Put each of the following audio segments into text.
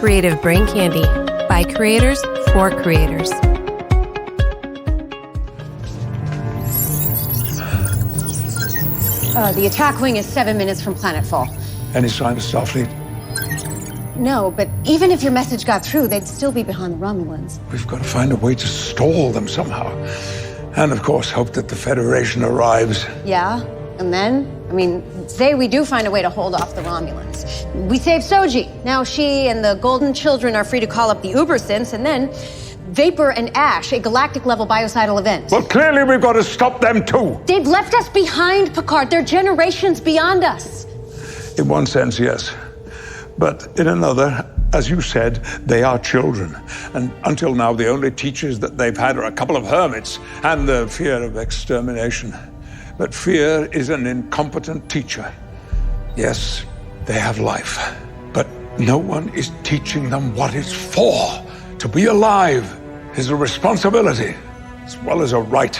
Creative Brain Candy by creators for creators. The attack wing is 7 minutes from planetfall. Any sign of Starfleet? No, but even if your message got through, they'd still be behind the Romulans. We've got to find a way to stall them somehow. And of course, hope that the Federation arrives. Yeah, and then? Say we do find a way to hold off the Romulans. We save Soji. Now she and the Golden Children are free to call up the Uber synths, and then Vapor and Ash, a galactic-level biocidal event. Well, clearly we've got to stop them too. They've left us behind, Picard. They're generations beyond us. In one sense, yes. But in another, as you said, they are children. And until now, the only teachers that they've had are a couple of hermits and the fear of extermination. But fear is an incompetent teacher. Yes, they have life, but no one is teaching them what it's for. To be alive is a responsibility as well as a right.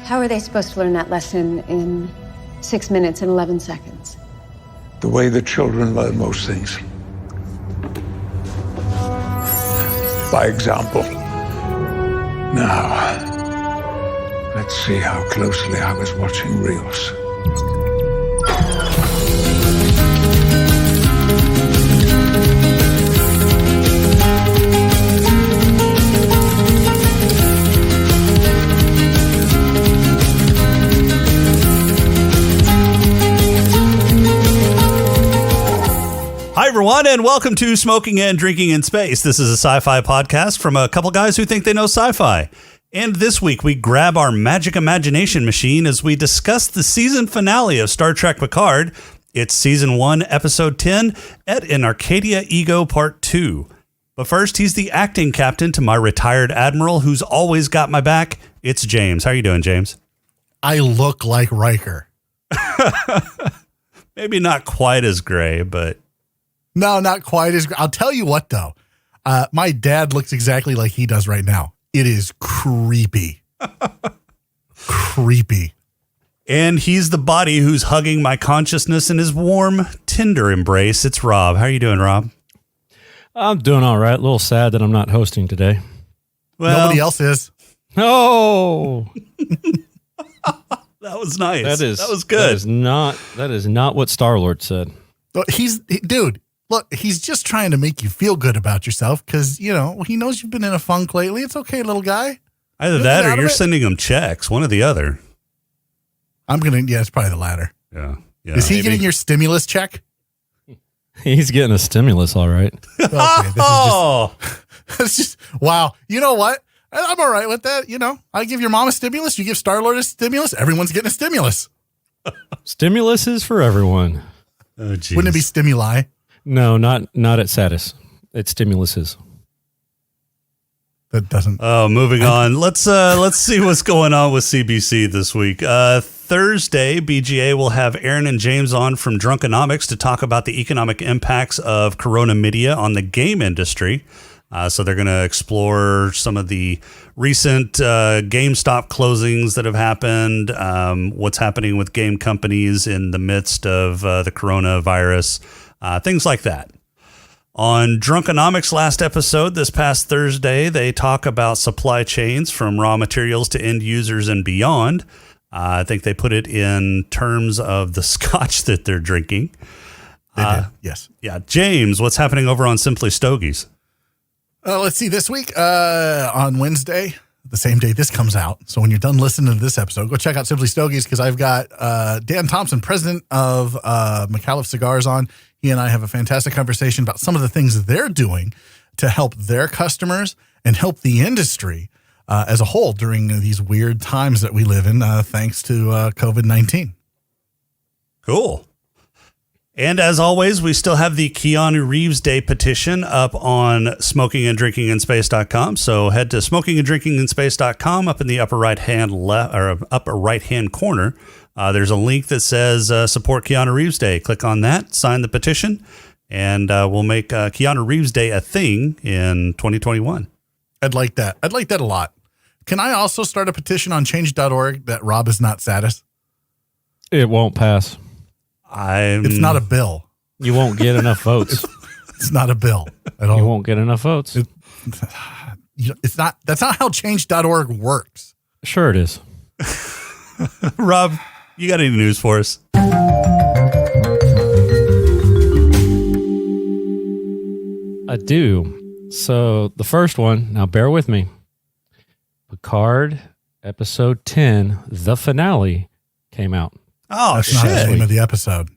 How are they supposed to learn that lesson in 6 minutes and 11 seconds? The way the children learn most things. By example. Now, let's see how closely I was watching Rios. Hi, everyone, and welcome to Smoking and Drinking in Space. This is a sci-fi podcast from a couple guys who think they know sci-fi. And this week, we grab our magic imagination machine as we discuss the season finale of Star Trek Picard. It's Season 1, Episode 10, at In Arcadia Ego Part 2. But first, he's the acting captain to my retired admiral who's always got my back. It's James. How are you doing, James? I look like Riker. Maybe not quite as gray, but... No, not quite as. I'll tell you what, though. My dad looks exactly like he does right now. It is creepy. Creepy. And he's the body who's hugging my consciousness in his warm, tender embrace. It's Rob. How are you doing, Rob? I'm doing all right. A little sad that I'm not hosting today. Well, nobody else is. Oh, that was nice. That was good. That is not what Star-Lord said. Dude. Look, he's just trying to make you feel good about yourself because, he knows you've been in a funk lately. It's okay, little guy. Either that or you're sending him checks, one or the other. It's probably the latter. Yeah. Is he getting your stimulus check? He's getting a stimulus, all right. Okay, this is just, wow. You know what? I'm all right with that. I give your mom a stimulus. You give Star-Lord a stimulus. Everyone's getting a stimulus. Stimulus is for everyone. Oh, geez. Wouldn't it be stimuli? No, not at Satis. It's stimuluses. That doesn't. Oh, moving on. Let's see what's going on with CBC this week. Thursday, BGA will have Aaron and James on from Drunkenomics to talk about the economic impacts of Corona Media on the game industry. So they're going to explore some of the recent GameStop closings that have happened, what's happening with game companies in the midst of the coronavirus. Things like that. On Drunkenomics last episode, this past Thursday, they talk about supply chains from raw materials to end users and beyond. I think they put it in terms of the scotch that they're drinking. They did, yes. Yeah. James, what's happening over on Simply Stogies? Let's see. This week on Wednesday, the same day this comes out. So when you're done listening to this episode, go check out Simply Stogies because I've got Dan Thompson, president of McAuliffe Cigars on. He and I have a fantastic conversation about some of the things that they're doing to help their customers and help the industry as a whole during these weird times that we live in, thanks to COVID-19. Cool. And as always, we still have the Keanu Reeves Day petition up on smokinganddrinkinginspace.com. So head to smokinganddrinkinginspace.com up in the upper right-hand corner. There's a link that says support Keanu Reeves Day. Click on that, sign the petition, and we'll make Keanu Reeves Day a thing in 2021. I'd like that. I'd like that a lot. Can I also start a petition on change.org that Rob is not Satis? It won't pass. It's not a bill. You won't get enough votes. It's not a bill at all. You won't get enough votes. It's not. That's not how change.org works. Sure it is. Rob, you got any news for us? I do. So the first one, now bear with me. Picard episode 10, the finale, came out. Oh, That's not the name of the episode.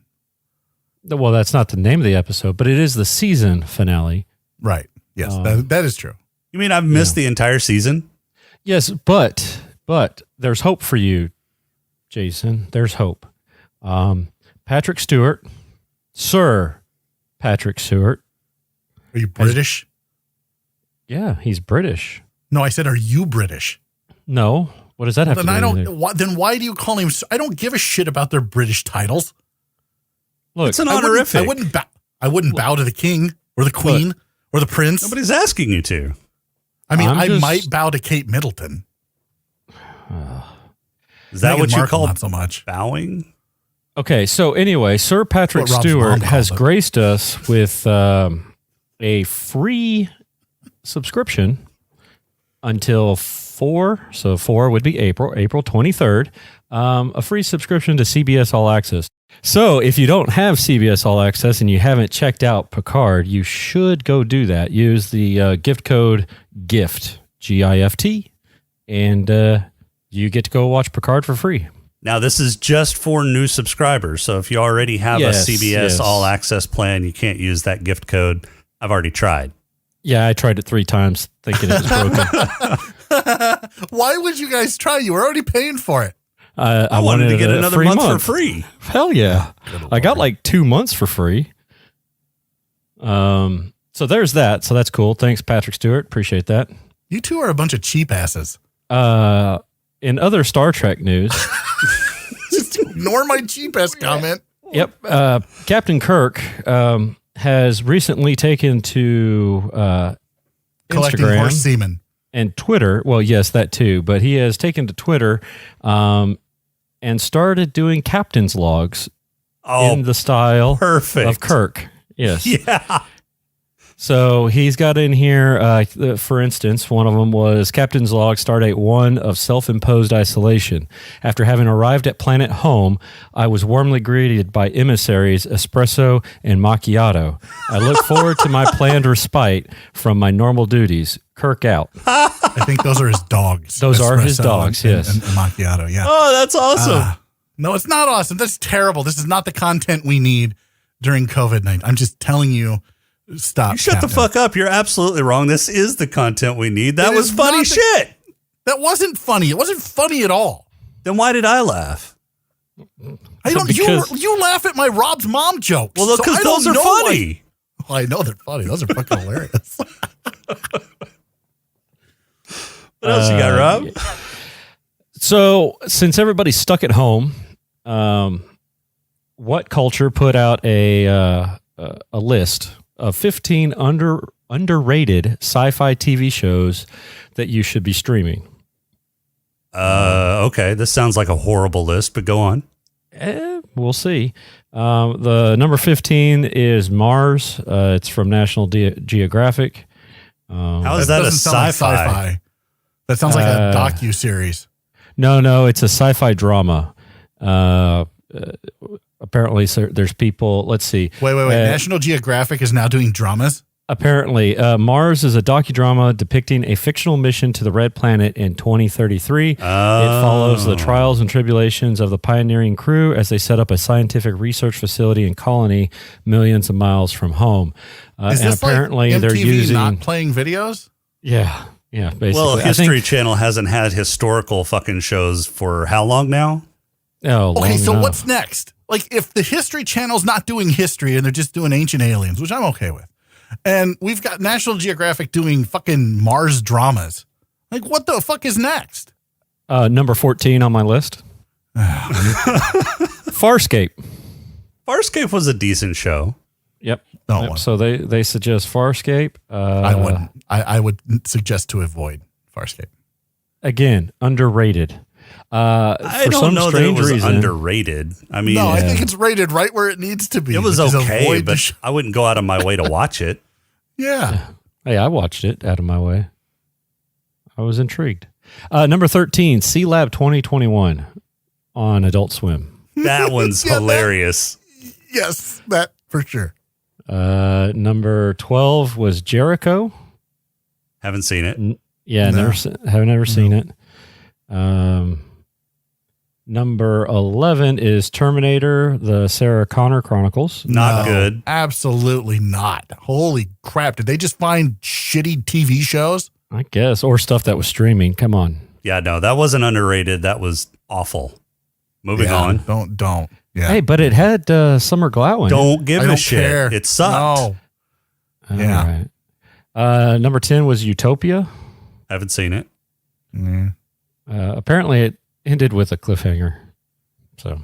Well, that's not the name of the episode, but it is the season finale. Right. Yes, that is true. You mean I've missed the entire season? Yes, but there's hope for you, Jason. There's hope. Patrick Stewart, Sir Patrick Stewart. Are you British? Yeah, he's British. No, I said, are you British? No. What does that have to do with it? Then why do you call him? I don't give a shit about their British titles. Look, it's an honorific. I wouldn't bow to the king or the queen or the prince. Nobody's asking you to. I mean, I might bow to Kate Middleton. Is that Meghan what you Markle, call not so much bowing? Okay, so anyway, Sir Patrick What Rob's Stewart mom has calls it. graced us with a free subscription until 4, so 4 would be April 23rd, a free subscription to CBS All Access. So if you don't have CBS All Access and you haven't checked out Picard, you should go do that. Use the gift code GIFT, G-I-F-T, and you get to go watch Picard for free. Now, this is just for new subscribers. So if you already have Yes, a CBS yes. All Access plan, you can't use that gift code. I've already tried. Yeah, I tried it 3 times thinking it was broken. Why would you guys try? You were already paying for it. I wanted to get a another free month for free. Hell yeah. I got like 2 months for free. So there's that. So that's cool. Thanks, Patrick Stewart. Appreciate that. You two are a bunch of cheap asses. In other Star Trek news, Just ignore my cheap ass comment. yep, Captain Kirk has recently taken to Collecting horse Instagram semen. and Twitter. Well, yes, that too. But he has taken to Twitter and started doing captain's logs in the style perfect. of Kirk. Yes. Yeah. So he's got in here, for instance, one of them was Captain's Log, Stardate 1 of self-imposed isolation. After having arrived at Planet Home, I was warmly greeted by emissaries, espresso, and macchiato. I look forward to my planned respite from my normal duties. Kirk out. I think those are his dogs. Those are his Espresso dogs, and, yes. And macchiato, yeah. Oh, that's awesome. No, it's not awesome. That's terrible. This is not the content we need during COVID-19. I'm just telling you, stop. You shut Captain. the fuck up. You're absolutely wrong. This is the content we need. That It was is funny not the- shit. That wasn't funny. It wasn't funny at all. Then why did I laugh? I don't. Because- You laugh at my Rob's mom jokes. Well, look, so because I don't those are know why- funny. Well, I know they're funny. Those are fucking hilarious. What else you got, Rob? So since everybody's stuck at home, What Culture put out a list of 15 underrated sci-fi TV shows that you should be streaming. Okay. This sounds like a horrible list, but go on. We'll see. The number 15 is Mars. It's from National Geographic. How is that a doesn't sound sci-fi? like sci-fi. That sounds like a docu-series. No, it's a sci-fi drama. Apparently, there's people. Let's see. Wait. National Geographic is now doing dramas? Apparently, Mars is a docudrama depicting a fictional mission to the Red Planet in 2033. It follows the trials and tribulations of the pioneering crew as they set up a scientific research facility and colony millions of miles from home. Is and this apparently, like they're MTV using not playing videos? yeah, basically. Well, I History think- Channel hasn't had historical fucking shows for how long now? Oh, Okay, long so enough. what's next? Like, if the History Channel's not doing history and they're just doing ancient aliens, which I'm okay with, and we've got National Geographic doing fucking Mars dramas, like, what the fuck is next? Number 14 on my list? Farscape. Farscape was a decent show. Yep. No Yep. one. So they suggest Farscape. I wouldn't. I would suggest to avoid Farscape. Again, underrated. I For don't some know that it strange was reason, underrated. I mean, No, I think it's rated right where it needs to be. it was which is okay, avoid the but I wouldn't go out of my way to watch it. yeah. Hey, I watched it out of my way. I was intrigued. Number 13, C Lab 2021 on Adult Swim. That one's Yeah, hilarious. Yes, that for sure. Number 12 was Jericho. Haven't seen it. Yeah, No. have never seen it. Number 11 is Terminator, the Sarah Connor Chronicles. Not No, good. Absolutely not. Holy crap. Did they just find shitty TV shows? I guess, or stuff that was streaming. Come on. Yeah, no, that wasn't underrated. That was awful. Moving Yeah, on. Don't. Yeah. Hey, but it had Summer Glau in it. Don't give I a don't shit. care. It sucked. No. All Yeah. right. Number 10 was Utopia. Haven't seen it. Mm. Apparently, it ended with a cliffhanger. So,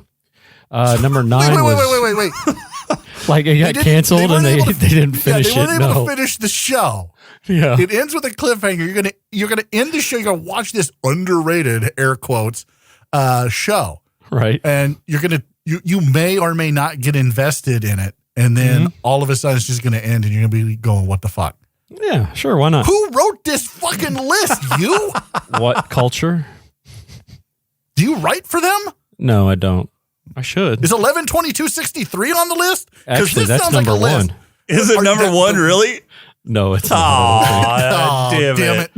number 9 Wait. like it got didn't- canceled and they weren't able to- didn't finish they weren't it. able No. to finish the show. Yeah. It ends with a cliffhanger. You're gonna end the show. You're gonna watch this underrated air quotes show, Right. and you may or may not get invested in it, and then all of a sudden it's just gonna end, and you're gonna be going, "What the fuck? Yeah, sure. Why not? Who wrote this fucking list? You? What culture? Do you write for them? No, I don't. I should. Is 11/22/63 on the list? 'Cause Actually, this that's sounds like number a list. one. Is it Or number that- one, really? No, it's not. Aw, Oh, damn it.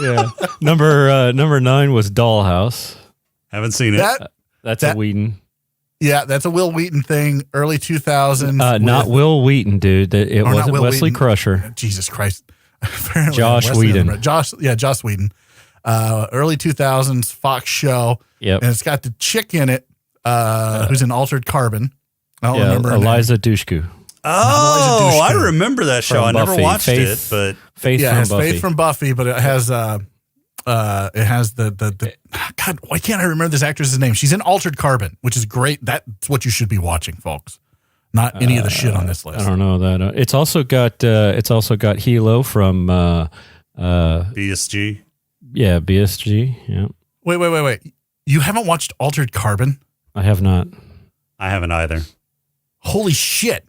Yeah. Number 9 was Dollhouse. Haven't seen it. That's a That- Whedon. Yeah, that's a Will Wheaton thing, early 2000s. Not with- Will Wheaton, dude. It Or not wasn't Will Wesley Wheaton. Crusher. Jesus Christ. Apparently, Josh Wesley Whedon. Underwood. Josh Whedon. Early 2000s Fox show. Yep. And it's got the chick in it who's in Altered Carbon. I don't Yeah, remember her name. Eliza Dushku. Oh, Eliza I Dushku. remember that show. From I never Buffy. watched Faith. it, but Faith Yeah, it from has Buffy. Faith from Buffy, but it has the God, why can't I remember this actress's name? She's in Altered Carbon, which is great. That's what you should be watching, folks. Not any of the shit on this list. I don't know that. It's also got Hilo from BSG. BSG. Yeah. Wait. You haven't watched Altered Carbon? I have not. I haven't either. Holy shit.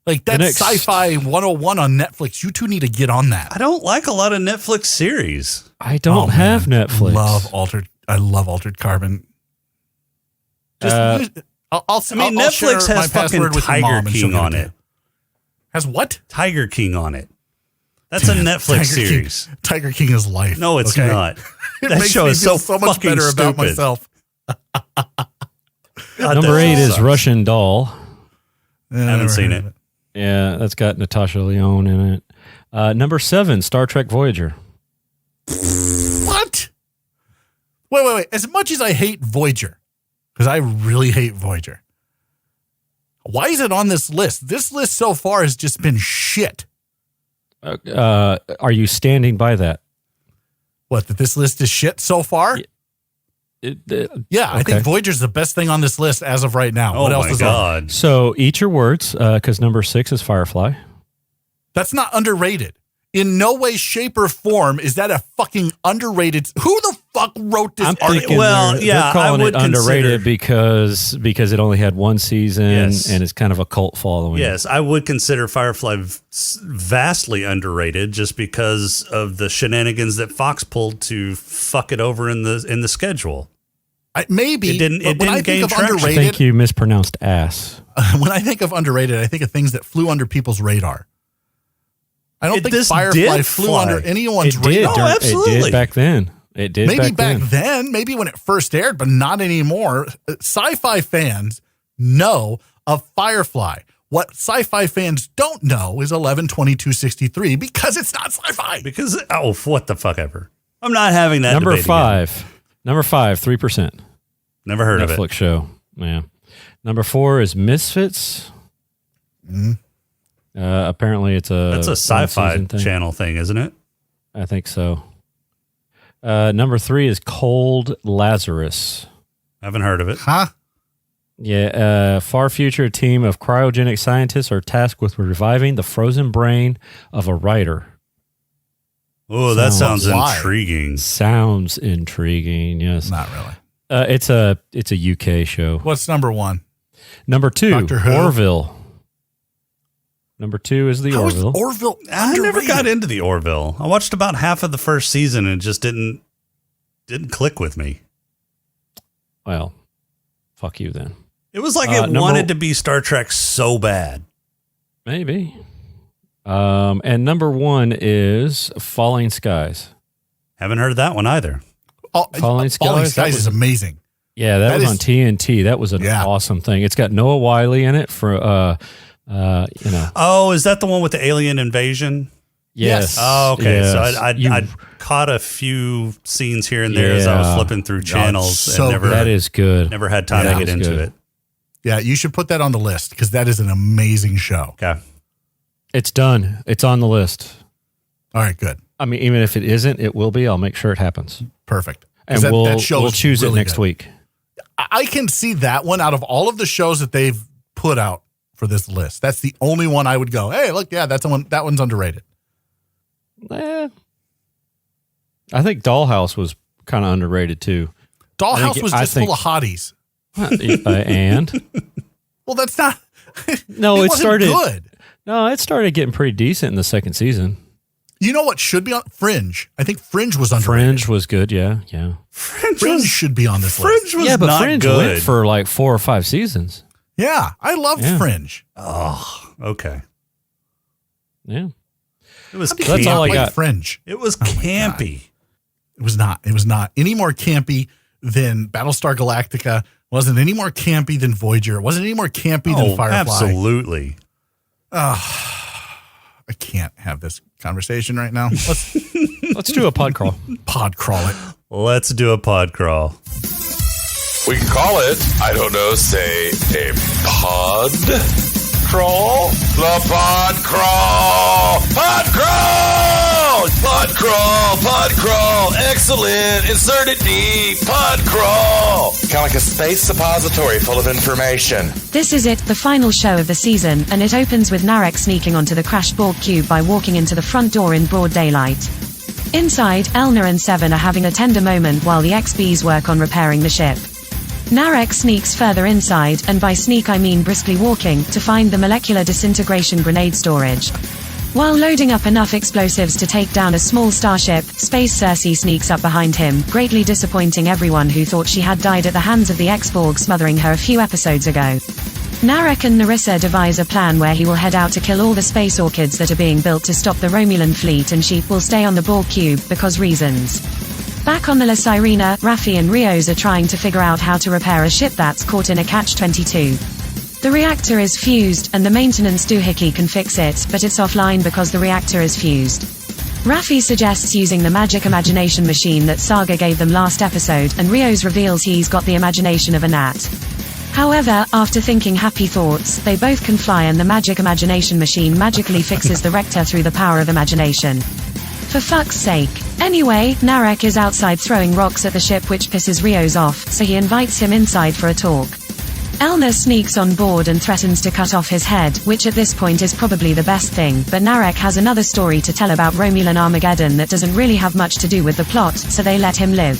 Like, The that's next- Sci-Fi 101 on Netflix. You two need to get on that. I don't like a lot of Netflix series. I don't have Netflix. I love Altered Carbon. I'll I mean, Netflix share my has fucking password with your Tiger mom and she'll King give on to it. you. Has what? Tiger King on it. That's a Netflix Tiger series. King, Tiger King is life. No, it's okay? not. It That makes show me is feel so much fucking better about stupid. myself. God, Number that 8 is sucks. Russian Doll. Haven't seen it. Yeah, that's got Natasha Lyonne in it. Number 7, Star Trek Voyager. What? Wait. As much as I hate Voyager, because I really hate Voyager, why is it on this list? This list so far has just been shit. Are you standing by that? What, that this list is shit so far? Yeah, I okay. think Voyager's the best thing on this list as of right now. Oh What else my is on? God. So eat your words, because number 6 is Firefly. That's not underrated. In no way, shape, or form is that a fucking underrated. Who the fuck wrote this I'm article? thinking Well, they're yeah, calling I it would underrated consider- because it only had one season Yes. and it's kind of a cult following. Yes, I would consider Firefly vastly underrated just because of the shenanigans that Fox pulled to fuck it over in the schedule. Maybe It didn't- but it when I didn't gain think of traction. I think underrated, you mispronounced ass. when I think of underrated, I think of things that flew under people's radar. I don't think This Firefly did flew fly. under anyone's It did. radar. Oh, absolutely. It did back then. It did Maybe back then. then, maybe when it first aired, but not anymore. Sci-fi fans know of Firefly. What sci-fi fans don't know is 11/22/63 because it's not sci-fi. Because, what the fuck ever. I'm not having that Number debate again. 5, 3%. Never heard of Netflix it. show. Yeah. Number 4 is Misfits. Apparently, it's That's a sci-fi one-season thing. channel thing, isn't it? I think so. Number 3 is Cold Lazarus. Haven't heard of it. Huh? Yeah, far future, a team of cryogenic scientists are tasked with reviving the frozen brain of a writer. Oh, that sounds Why? intriguing. Sounds intriguing, yes. Not really. It's a UK show. What's number one? Number 2, Doctor Who? Orville. Number 2 is the How is Orville. Orville I never underrated? got into the Orville. I watched about half of the first season and it just didn't click with me. Well, fuck you then. It was like it wanted to be Star Trek so bad. Maybe. And number 1 is Falling Skies. Haven't heard of that one either. Falling Skies, that is was- amazing. Yeah, that was on TNT. That was an awesome thing. It's got Noah Wyle in it for, Oh, is that the one with the alien invasion? Yes. Oh, okay. Yes. So I caught a few scenes here and there as I was flipping through channels. so and never, that is good. Never had time to get into it. Yeah, you should put that on the list because that is an amazing show. Okay. It's done. It's on the list. All right, good. I mean, even if it isn't, it will be. I'll make sure it happens. Perfect. And 'Cause we'll that show is choose really it next good. week. I can see that one out of all of the shows that they've put out for this list. That's the only one I would go, hey, look, yeah, that's the one. That one's underrated. I think Dollhouse was kind of underrated too. Dollhouse was just full of hotties. And Well, that's not. no, it it wasn't started good. No, it started getting pretty decent in the second season. You know what should be on Fringe? I think Fringe was underrated. Fringe was good. Yeah. Fringe should be on this list. Fringe was Yeah, but not Fringe good. went for like 4 or 5 seasons. Yeah, I loved Fringe. Oh, okay. Yeah. It was That's campy. all I Like got. Fringe. It was campy. It was not. It was not any more campy than Battlestar Galactica. Wasn't any more campy than Voyager. Wasn't any more campy than Firefly. Absolutely. I can't have this conversation right now. Let's do a pod crawl. Pod crawl it. Let's do a pod crawl. We can call it, I don't know, say a pod crawl? The pod crawl! Pod crawl! Pod crawl! Pod crawl! Excellent! Insert it deep! Pod crawl! Kind of like a space suppository full of information. This is it, the final show of the season, and it opens with Narek sneaking onto the crashed Borg cube by walking into the front door in broad daylight. Inside, Elna and Seven are having a tender moment while the XBs work on repairing the ship. Narek sneaks further inside, and by sneak I mean briskly walking, to find the molecular disintegration grenade storage. While loading up enough explosives to take down a small starship, Space Cersei sneaks up behind him, greatly disappointing everyone who thought she had died at the hands of the X-Borg smothering her a few episodes ago. Narek and Narissa devise a plan where he will head out to kill all the space orchids that are being built to stop the Romulan fleet, and she will stay on the Borg cube, because reasons. Back on the La Sirena, Raffi and Rios are trying to figure out how to repair a ship that's caught in a catch-22. The reactor is fused, and the maintenance doohickey can fix it, but it's offline because the reactor is fused. Raffi suggests using the magic imagination machine that Saga gave them last episode, and Rios reveals he's got the imagination of a gnat. However, after thinking happy thoughts, they both can fly, and the magic imagination machine magically fixes the rector through the power of imagination. For fuck's sake. Anyway, Narek is outside throwing rocks at the ship, which pisses Rios off, so he invites him inside for a talk. Elna sneaks on board and threatens to cut off his head, which at this point is probably the best thing, but Narek has another story to tell about Romulan Armageddon that doesn't really have much to do with the plot, so they let him live.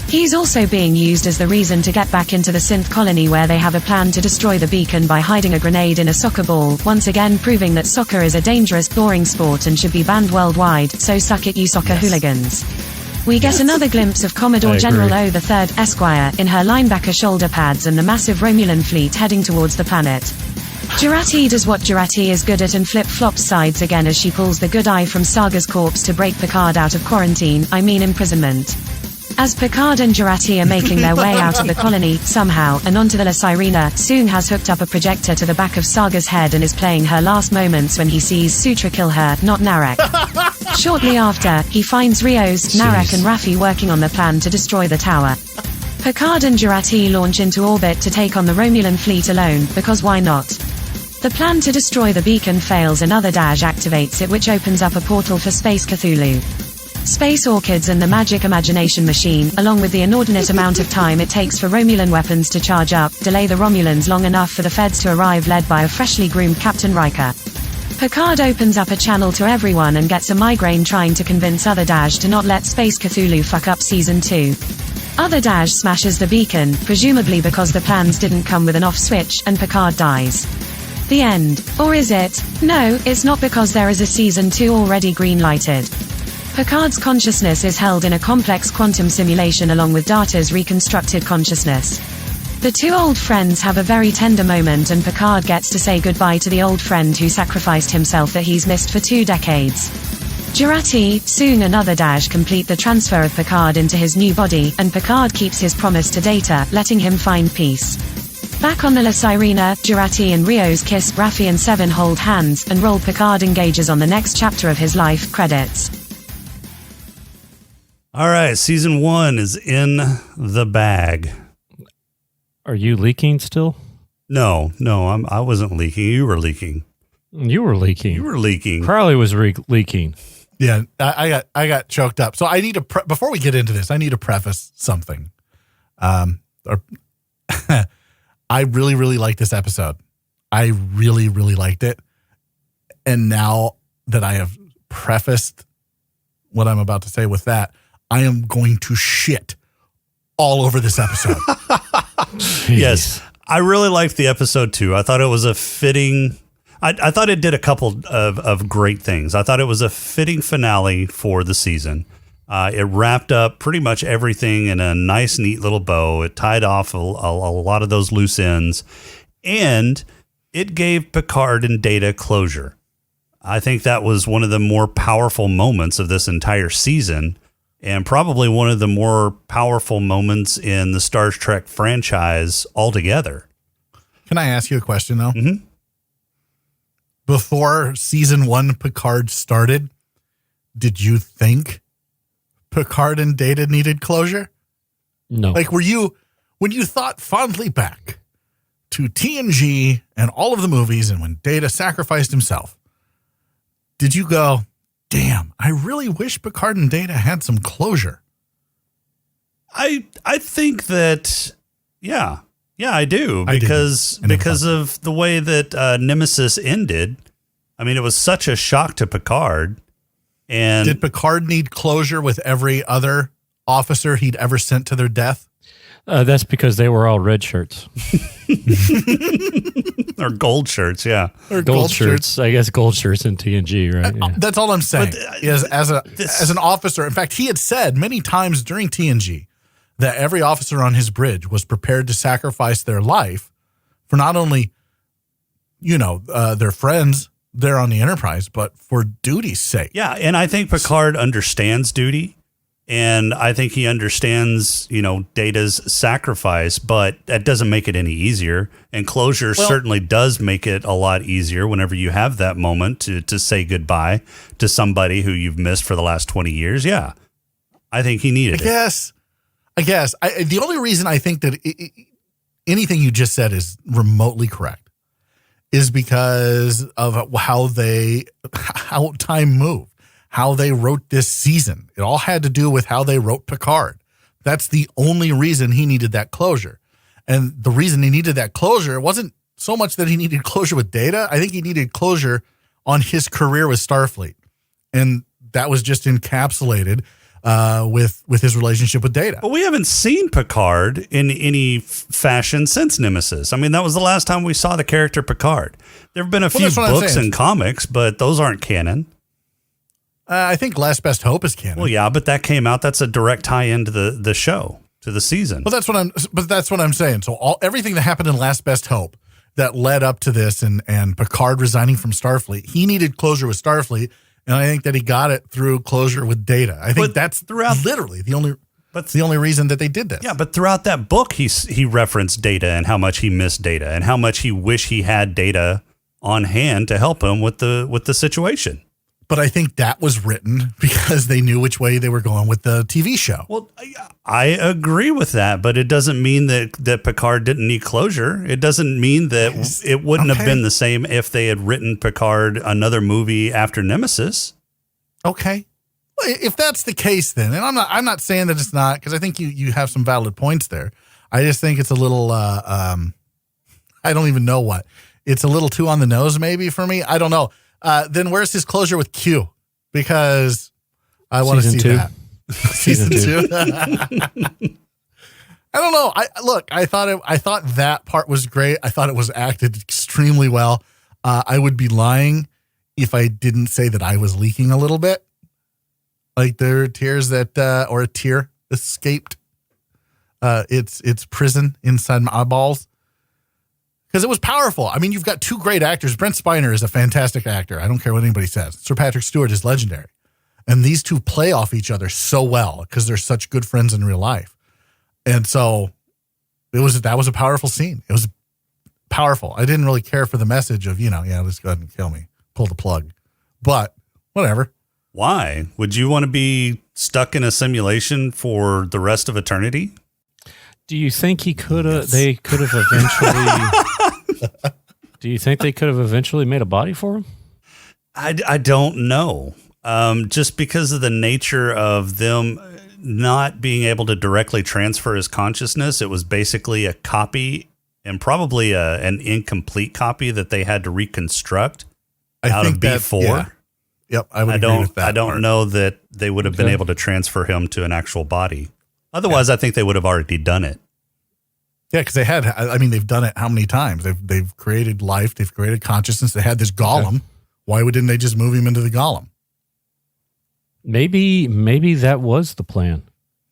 He's also being used as the reason to get back into the synth colony, where they have a plan to destroy the beacon by hiding a grenade in a soccer ball, once again proving that soccer is a dangerous, boring sport and should be banned worldwide, so suck it you soccer hooligans. We get another glimpse of Commodore General O III Esquire in her linebacker shoulder pads and the massive Romulan fleet heading towards the planet. Jurati does what Jurati is good at and flip-flops sides again as she pulls the good eye from Saga's corpse to break Picard out of quarantine, I mean imprisonment. As Picard and Jurati are making their way out of the colony, somehow, and onto the La Sirena, Soong has hooked up a projector to the back of Saga's head and is playing her last moments when he sees Sutra kill her, not Narek. Shortly after, he finds Rios, Narek and Raffi working on the plan to destroy the tower. Picard and Jurati launch into orbit to take on the Romulan fleet alone, because why not? The plan to destroy the beacon fails. Another dash activates it, which opens up a portal for Space Cthulhu. Space orchids and the magic imagination machine, along with the inordinate amount of time it takes for Romulan weapons to charge up, delay the Romulans long enough for the Feds to arrive, led by a freshly groomed Captain Riker. Picard opens up a channel to everyone and gets a migraine trying to convince other Dash to not let Space Cthulhu fuck up Season 2. Other Dash smashes the beacon, presumably because the plans didn't come with an off switch, and Picard dies. The end. Or is it? No, it's not, because there is a season 2 already green-lighted. Picard's consciousness is held in a complex quantum simulation along with Data's reconstructed consciousness. The two old friends have a very tender moment, and Picard gets to say goodbye to the old friend who sacrificed himself that he's missed for 2 decades. Jurati, Soong and Other Dash complete the transfer of Picard into his new body, and Picard keeps his promise to Data, letting him find peace. Back on the La Sirena, Jurati and Rios kiss, Raffi and Seven hold hands, and roll. Picard engages on the next chapter of his life. Credits. All right, season 1 is in the bag. Are you leaking still? No, I wasn't leaking. You were leaking. You were leaking. Carly was leaking. Yeah, I got choked up. So I need to before we get into this, I need to preface something. I really, really like this episode. I really, really liked it. And now that I have prefaced what I'm about to say with that, I am going to shit all over this episode. Yes, I really liked the episode too. I thought it was a fitting... I thought it did a couple of great things. I thought it was a fitting finale for the season. It wrapped up pretty much everything in a nice, neat little bow. It tied off a lot of those loose ends, and it gave Picard and Data closure. I think that was one of the more powerful moments of this entire season, and probably one of the more powerful moments in the Star Trek franchise altogether. Can I ask you a question, though? Mm-hmm. Before season 1 Picard started, did you think Picard and Data needed closure? No. Like, when you thought fondly back to TNG and all of the movies and when Data sacrificed himself, did you go, damn, I really wish Picard and Data had some closure? I think that, yeah, I do, because of the way that Nemesis ended. I mean, it was such a shock to Picard. And did Picard need closure with every other officer he'd ever sent to their death? That's because they were all red shirts. Or gold shirts, yeah. Or gold shirts. I guess gold shirts in TNG, right? Yeah. That's all I'm saying. Is as an officer, in fact, he had said many times during TNG that every officer on his bridge was prepared to sacrifice their life for not only, their friends there on the Enterprise, but for duty's sake. Yeah, and I think Picard understands duty, and I think he understands, Data's sacrifice, but that doesn't make it any easier. And closure certainly does make it a lot easier whenever you have that moment to say goodbye to somebody who you've missed for the last 20 years. Yeah, I think he needed it. I guess. The only reason I think that anything you just said is remotely correct is because of how time moved, how they wrote this season. It all had to do with how they wrote Picard. That's the only reason he needed that closure. And the reason he needed that closure wasn't so much that he needed closure with Data. I think he needed closure on his career with Starfleet. And that was just encapsulated with his relationship with Data. But we haven't seen Picard in any fashion since Nemesis. I mean, that was the last time we saw the character Picard. There have been a few books and comics, but those aren't canon. I think Last Best Hope is canon. Well, yeah, but that came out. That's a direct tie-in to the show, to the season. But that's what I'm saying. So everything that happened in Last Best Hope that led up to this and Picard resigning from Starfleet, he needed closure with Starfleet. And I think that he got it through closure with Data. I think that's literally the only reason that they did this. Yeah, but throughout that book, he referenced Data and how much he missed Data and how much he wished he had Data on hand to help him with the situation. But I think that was written because they knew which way they were going with the TV show. Well, I agree with that, but it doesn't mean that Picard didn't need closure. It doesn't mean that it wouldn't have been the same if they had written Picard another movie after Nemesis. Okay. Well, if that's the case, then, and I'm not saying that it's not, because I think you have some valid points there. I just think it's a little, I don't even know what. It's a little too on the nose, maybe, for me. I don't know. Then where's his closure with Q? Because I want to see that. Season two. I don't know. I thought that part was great. I thought it was acted extremely well. I would be lying if I didn't say that I was leaking a little bit. Like there are tears that, or a tear escaped its prison inside my eyeballs. Because it was powerful. I mean, you've got two great actors. Brent Spiner is a fantastic actor. I don't care what anybody says. Sir Patrick Stewart is legendary. And these two play off each other so well because they're such good friends in real life. And so that was a powerful scene. It was powerful. I didn't really care for the message of, let's go ahead and kill me. Pull the plug. But whatever. Why? Would you want to be stuck in a simulation for the rest of eternity? Do you think they could have eventually do you think they could have eventually made a body for him? I don't know. Just because of the nature of them not being able to directly transfer his consciousness, it was basically a copy and probably an incomplete copy that they had to reconstruct out of B4. Yeah. Yep, I would agree with that. I don't know that they would have been able to transfer him to an actual body. Otherwise, I think they would have already done it. Yeah, because they've done it how many times? They've created life, they've created consciousness. They had this golem. Why didn't they just move him into the golem? Maybe that was the plan.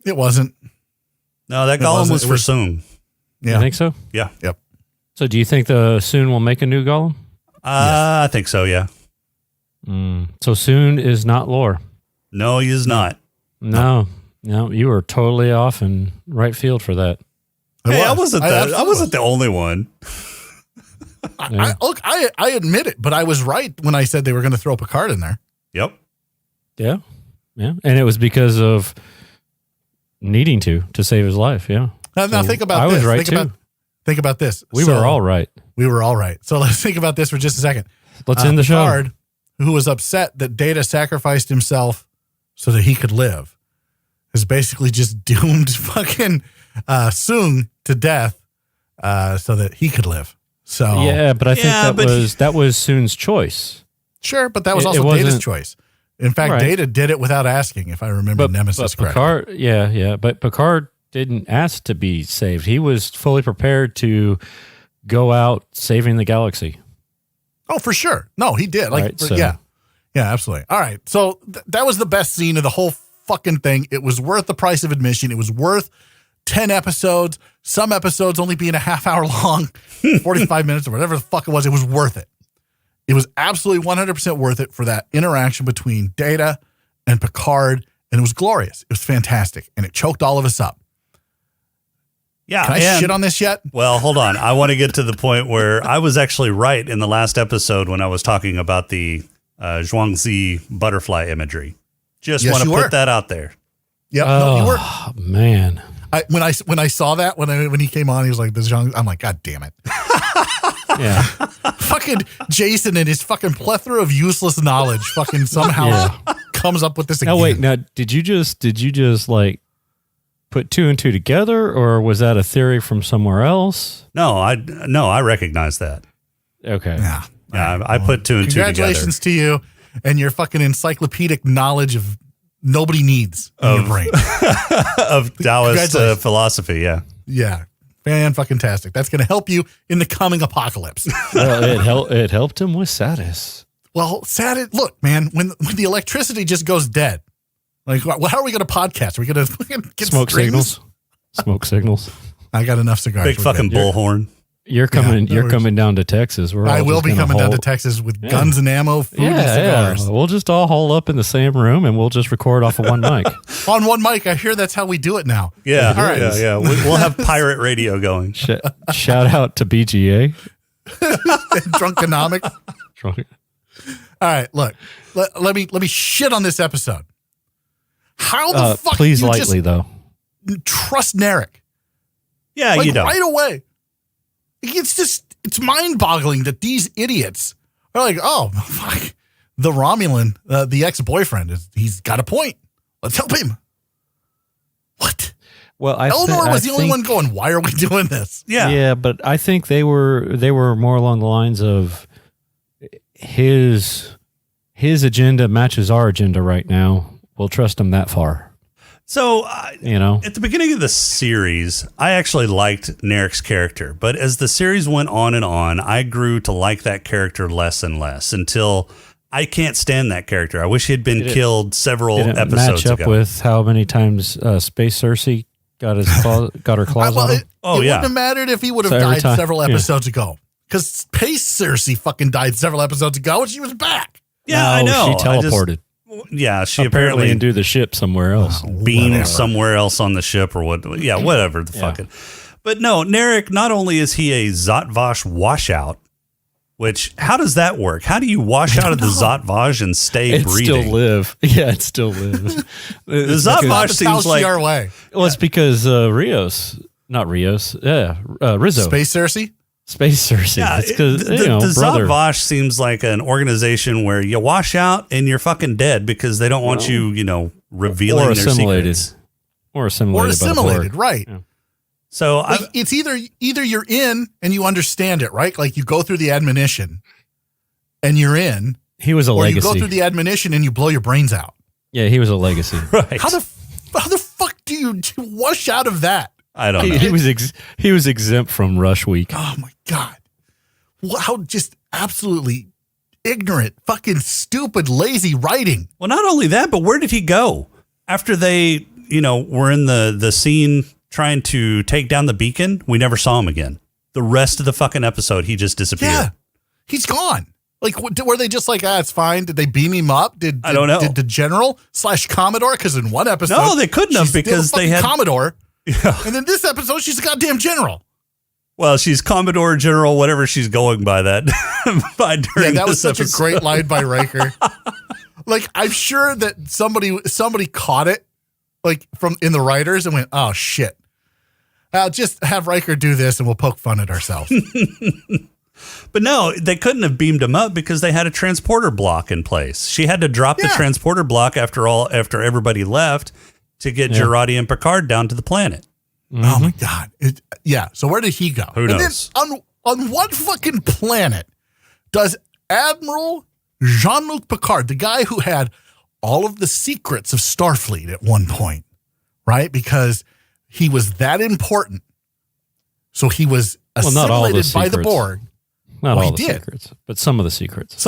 It wasn't. No, that golem was for Soong. Yeah. You think so? Yeah. Yep. So do you think the Soong will make a new golem? Yes. I think so, yeah. So Soong is not lore. No, he is not. No, you were totally off in right field for that. I wasn't the only one. I admit it, but I was right when I said they were going to throw Picard in there. Yep. Yeah. And it was because of needing to save his life. Yeah. Now think about this. I was right think about this. We were all right. We were all right. So let's think about this for just a second. Let's end the Picard, show. Who was upset that Data sacrificed himself so that he could live, is basically just doomed fucking Soong to death so that he could live. So yeah, but I think that was Soong's choice. Sure, but that was also Data's choice. In fact, Data did it without asking, if I remember Nemesis correctly. Picard, but Picard didn't ask to be saved. He was fully prepared to go out saving the galaxy. Oh, for sure. No, he did. Yeah, absolutely. All right. So that was the best scene of the whole fucking thing. It was worth the price of admission. It was worth 10 episodes, some episodes only being a half hour long, 45 minutes or whatever the fuck it was. It was worth it. It was absolutely 100% worth it for that interaction between Data and Picard. And it was glorious. It was fantastic. And it choked all of us up. Yeah. Can I shit on this yet? Well, hold on. I want to get to the point where I was actually right in the last episode when I was talking about the Zhuangzi butterfly imagery. Just want to put that out there. Yeah. No, you were. Man. When I saw that, when he came on, he was like, this Zhuang, I'm like, God damn it. Yeah. Fucking Jason and his fucking plethora of useless knowledge fucking somehow comes up with this again. Now, wait. Now, did you just like put two and two together, or was that a theory from somewhere else? No, I recognize that. Okay. Yeah. I put two and two together. Congratulations to you and your fucking encyclopedic knowledge of nobody needs in your brain. Of Taoist philosophy, yeah. Yeah. Fan-fucking-tastic. That's going to help you in the coming apocalypse. Well, it helped him with Satis. Well, look, man, when the electricity just goes dead, like, how are we going to podcast? Are we going to get smoke strings? Smoke signals. I got enough cigars. Big fucking bullhorn. You're coming down to Texas. I will be coming down to Texas with guns and ammo, food and cigars. Yeah. We'll just all hole up in the same room and we'll just record off of one mic. On one mic. I hear that's how we do it now. Yeah. All right. Yeah. We'll have pirate radio going. Shout out to BGA. Drunkonomics. All right. Look, let me shit on this episode. How the fuck please you lightly though. Trust Narek? Yeah, you don't. Right away. It's mind-boggling that these idiots are like, oh, fuck, the Romulan, the ex-boyfriend, he's got a point. Let's help him. What? Well, Eleanor was the only one going, why are we doing this? Yeah. Yeah, but I think they were more along the lines of his agenda matches our agenda right now. We'll trust him that far. So, You know, at the beginning of the series, I actually liked Narek's character, but as the series went on and on, I grew to like that character less and less until I can't stand that character. I wish he had been killed several did it episodes match up ago. with how many times Space Cersei got her claws on him? It wouldn't have mattered if he would have So every died time- several episodes ago. Because Space Cersei fucking died several episodes ago and she was back. Yeah, I know. She teleported. She apparently into the ship somewhere else. beamed somewhere else on the ship or what. Yeah, whatever the fucking. But no, Narek, not only is he a Zotvash washout, which, how does that work? How do you wash out of the Zotvash and stay breathing? Still live. Yeah, it still lives. The Zotvash seems like... our way. Well, it's because Rizzo. Space Cersei? Space Cersei. Yeah, it's because, the brother. Zotvash seems like an organization where you wash out and you're fucking dead because they don't want you, revealing Or their assimilated. secrets. Or assimilated. by the Borg. right. Yeah. So Like, it's either you're in and you understand it, right? Like you go through the admonition and you're in, He was a or legacy. you go through the admonition and you blow your brains out. Yeah, he was a legacy. right. How the fuck do you wash out of that? I don't know. He was exempt from Rush Week. Oh my God. How just absolutely ignorant, fucking stupid, lazy writing. Well, not only that, but where did he go after they, were in the scene trying to take down the beacon? We never saw him again. The rest of the fucking episode, he just disappeared. Yeah, he's gone. Like, were they just like, it's fine? Did they beam him up? I don't know. Did the general / Commodore? Because in one episode, No, they couldn't have she's still because the they fucking had Commodore. Yeah. And then this episode, she's a goddamn general. Well, she's Commodore General, whatever she's going by that. During That was this such episode. a great line by Riker. Like, I'm sure that somebody caught it, like from in the writers, and went, "Oh shit, I'll just have Riker do this, and we'll poke fun at ourselves." But no, they couldn't have beamed him up because they had a transporter block in place. She had to drop the transporter block after everybody left to get Jurati and Picard down to the planet. Mm-hmm. Oh my God. So where did he go? Who knows? Then on what fucking planet does Admiral Jean-Luc Picard, the guy who had all of the secrets of Starfleet at one point, right? Because he was that important. So he was not all the assimilated by the secrets. Borg. Not Well, all he the did. secrets, but some of the secrets.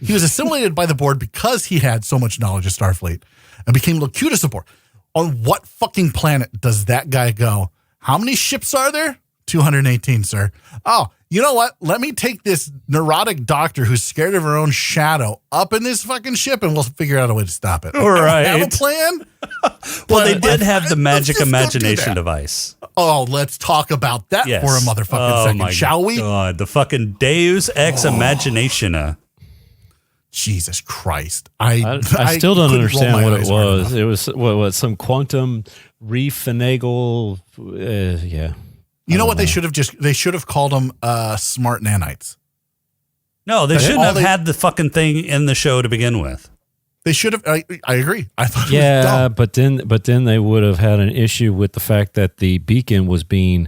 He was assimilated by the Borg because he had so much knowledge of Starfleet and became Locutus aboard. On what fucking planet does that guy go? How many ships are there? 218, sir. Oh, you know what? Let me take this neurotic doctor who's scared of her own shadow up in this fucking ship and we'll figure out a way to stop it. All right. I have a plan. Well, they did have the magic just don't do imagination that. device. Oh, let's talk about that Yes. for a motherfucking second, shall we? God, the fucking Deus Ex Imaginationa. Jesus Christ. I still don't couldn't roll understand my what eyes it hard was. enough. It was what some quantum refinagle. Yeah. You know what they should have called them smart nanites. No, they shouldn't all have they- had the fucking thing in the show to begin with. They should have. I agree. I thought it was Yeah, dumb. but then they would have had an issue with the fact that the beacon was being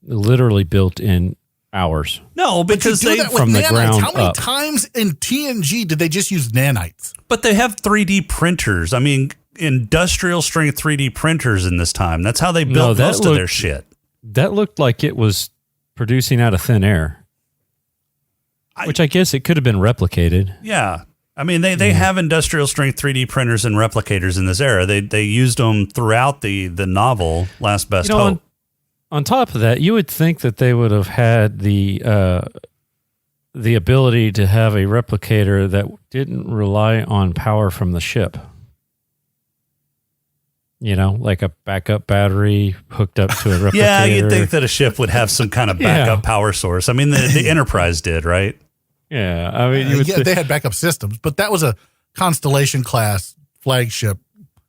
literally built in hours. No, because To do they that with from the nanites, ground how many up. times in TNG did they just use nanites? but they have 3D printers. I mean, industrial strength 3D printers in this time. That's how they built that most of their looked- shit. That looked like it was producing out of thin air, which I guess it could have been replicated. Yeah. I mean, they have industrial strength 3D printers and replicators in this era. They used them throughout the novel Last Best Hope. On top of that, you would think that they would have had the ability to have a replicator that didn't rely on power from the ship. You know, like a backup battery hooked up to a replicator. Yeah, you'd think that a ship would have some kind of backup power source. I mean, the Enterprise did, right? Yeah, I mean, you would Yeah, they had backup systems, but that was a Constellation class flagship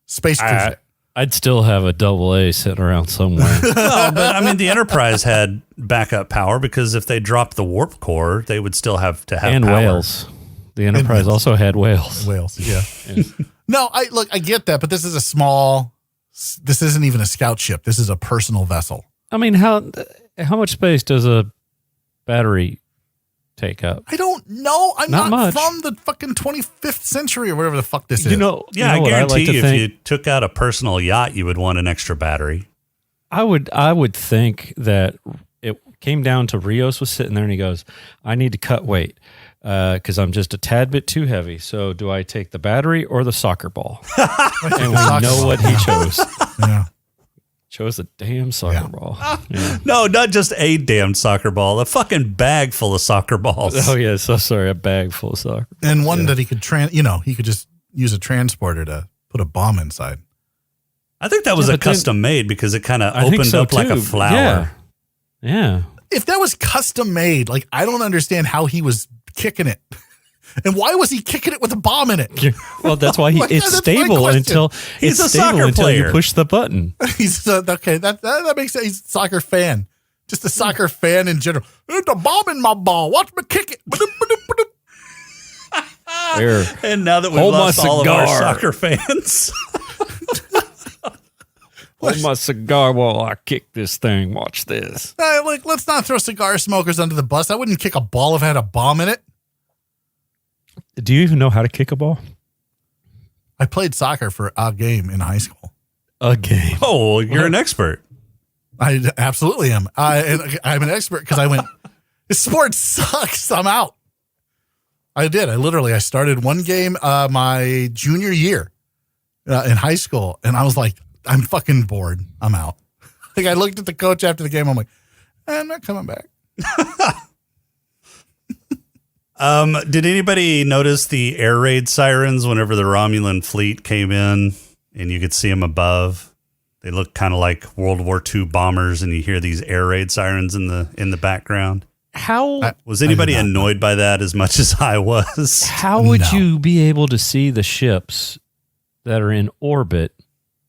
space cruiser. I'd still have a AA sitting around somewhere. Well, but I mean, the Enterprise had backup power because if they dropped the warp core, they would still have to have And power. whales. The Enterprise whales. also had whales. Whales, yeah. No, I get that, but this is a small. This isn't even a scout ship. This is a personal vessel. I mean, how much space does a battery take up? I don't know. I'm Not not much. from the fucking 25th century or whatever the fuck this is. You know I what guarantee like to if think? you took out a personal yacht, you would want an extra battery. I would think that it came down to Rios was sitting there and he goes, I need to cut weight because I'm just a tad bit too heavy. So do I take the battery or the soccer ball? And we know what he chose. Yeah. Chose the damn soccer ball. Yeah. No, not just a damn soccer ball, a fucking bag full of soccer balls. Oh, yeah. So sorry. A bag full of soccer. And one that he could he could just use a transporter to put a bomb inside. I think that was Yeah, a but then- custom made because it kind of I think opened so, up like a too. flower. Yeah. If that was custom made, like, I don't understand how he was kicking it. And why was he kicking it with a bomb in it? Well, that's why Like, it's that's my stable question. until He's it's a stable soccer until player. you push the button. He's okay. That makes sense. He's a soccer fan. Just a soccer fan in general. There's a bomb in my ball. Watch me kick it. There. And now that we've Hold my lost all of our cigar. soccer fans, Hold my cigar while I kick this thing. Watch this. Like, let's not throw cigar smokers under the bus. I wouldn't kick a ball if it had a bomb in it. Do you even know how to kick a ball? I played soccer for a game in high school. A game. oh, you're an expert. I absolutely am. I'm an expert because I went, this sport sucks. I'm out. I did. I started one game my junior year in high school, and I was like, I'm fucking bored. I'm out. Like, I looked at the coach after the game. I'm like, I'm not coming back. Did anybody notice the air raid sirens whenever the Romulan fleet came in and you could see them above? They look kind of like World War II bombers, and you hear these air raid sirens in the background. How Was anybody annoyed by that as much as I was? how would No. you be able to see the ships that are in orbit?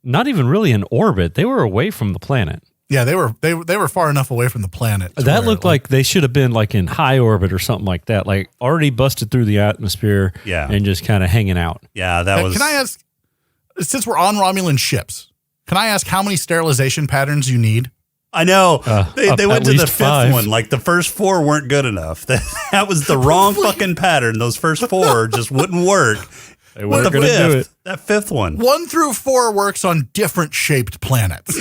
Not even really in orbit. They were away from the planet. Yeah, they were far enough away from the planet. to That where, looked like they should have been like in high orbit or something like that, like already busted through the atmosphere Yeah. and just kind of hanging out. Yeah, that was. Can I ask, since we're on Romulan ships, can I ask how many sterilization patterns you need? I know. They at went to the least fifth 5. one. Like the first 4 weren't good enough. That was the wrong fucking pattern. Those first 4 just wouldn't work. They weren't The going to do it. that fifth one. 1 through 4 works on different shaped planets.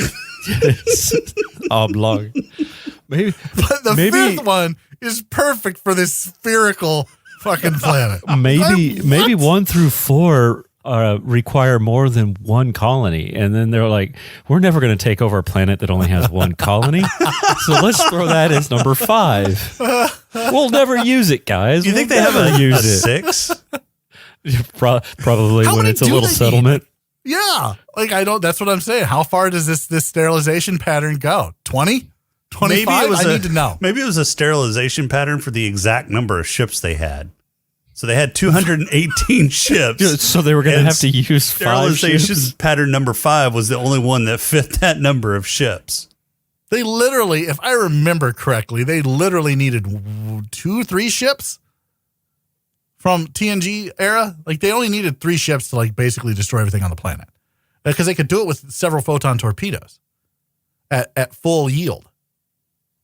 Oblong. Maybe, But the maybe, fifth one is perfect for this spherical fucking planet. maybe 1 through 4 require more than one colony, and then they're like, we're never going to take over a planet that only has one colony, so let's throw that as number 5. We'll never use it, guys. You think they have a 6? Probably How when many it's a do little they settlement. Yeah. Like, that's what I'm saying. How far does this sterilization pattern go? 20? 25? I need to know. Maybe it was a sterilization pattern for the exact number of ships they had. So they had 218 ships. So they were going to And have to use 5 sterilization ships. pattern number 5 was the only one that fit that number of ships. They literally, if I remember correctly, they literally needed 2-3 ships from TNG era. Like, they only needed 3 ships to, like, basically destroy everything on the planet. Because they could do it with several photon torpedoes at full yield.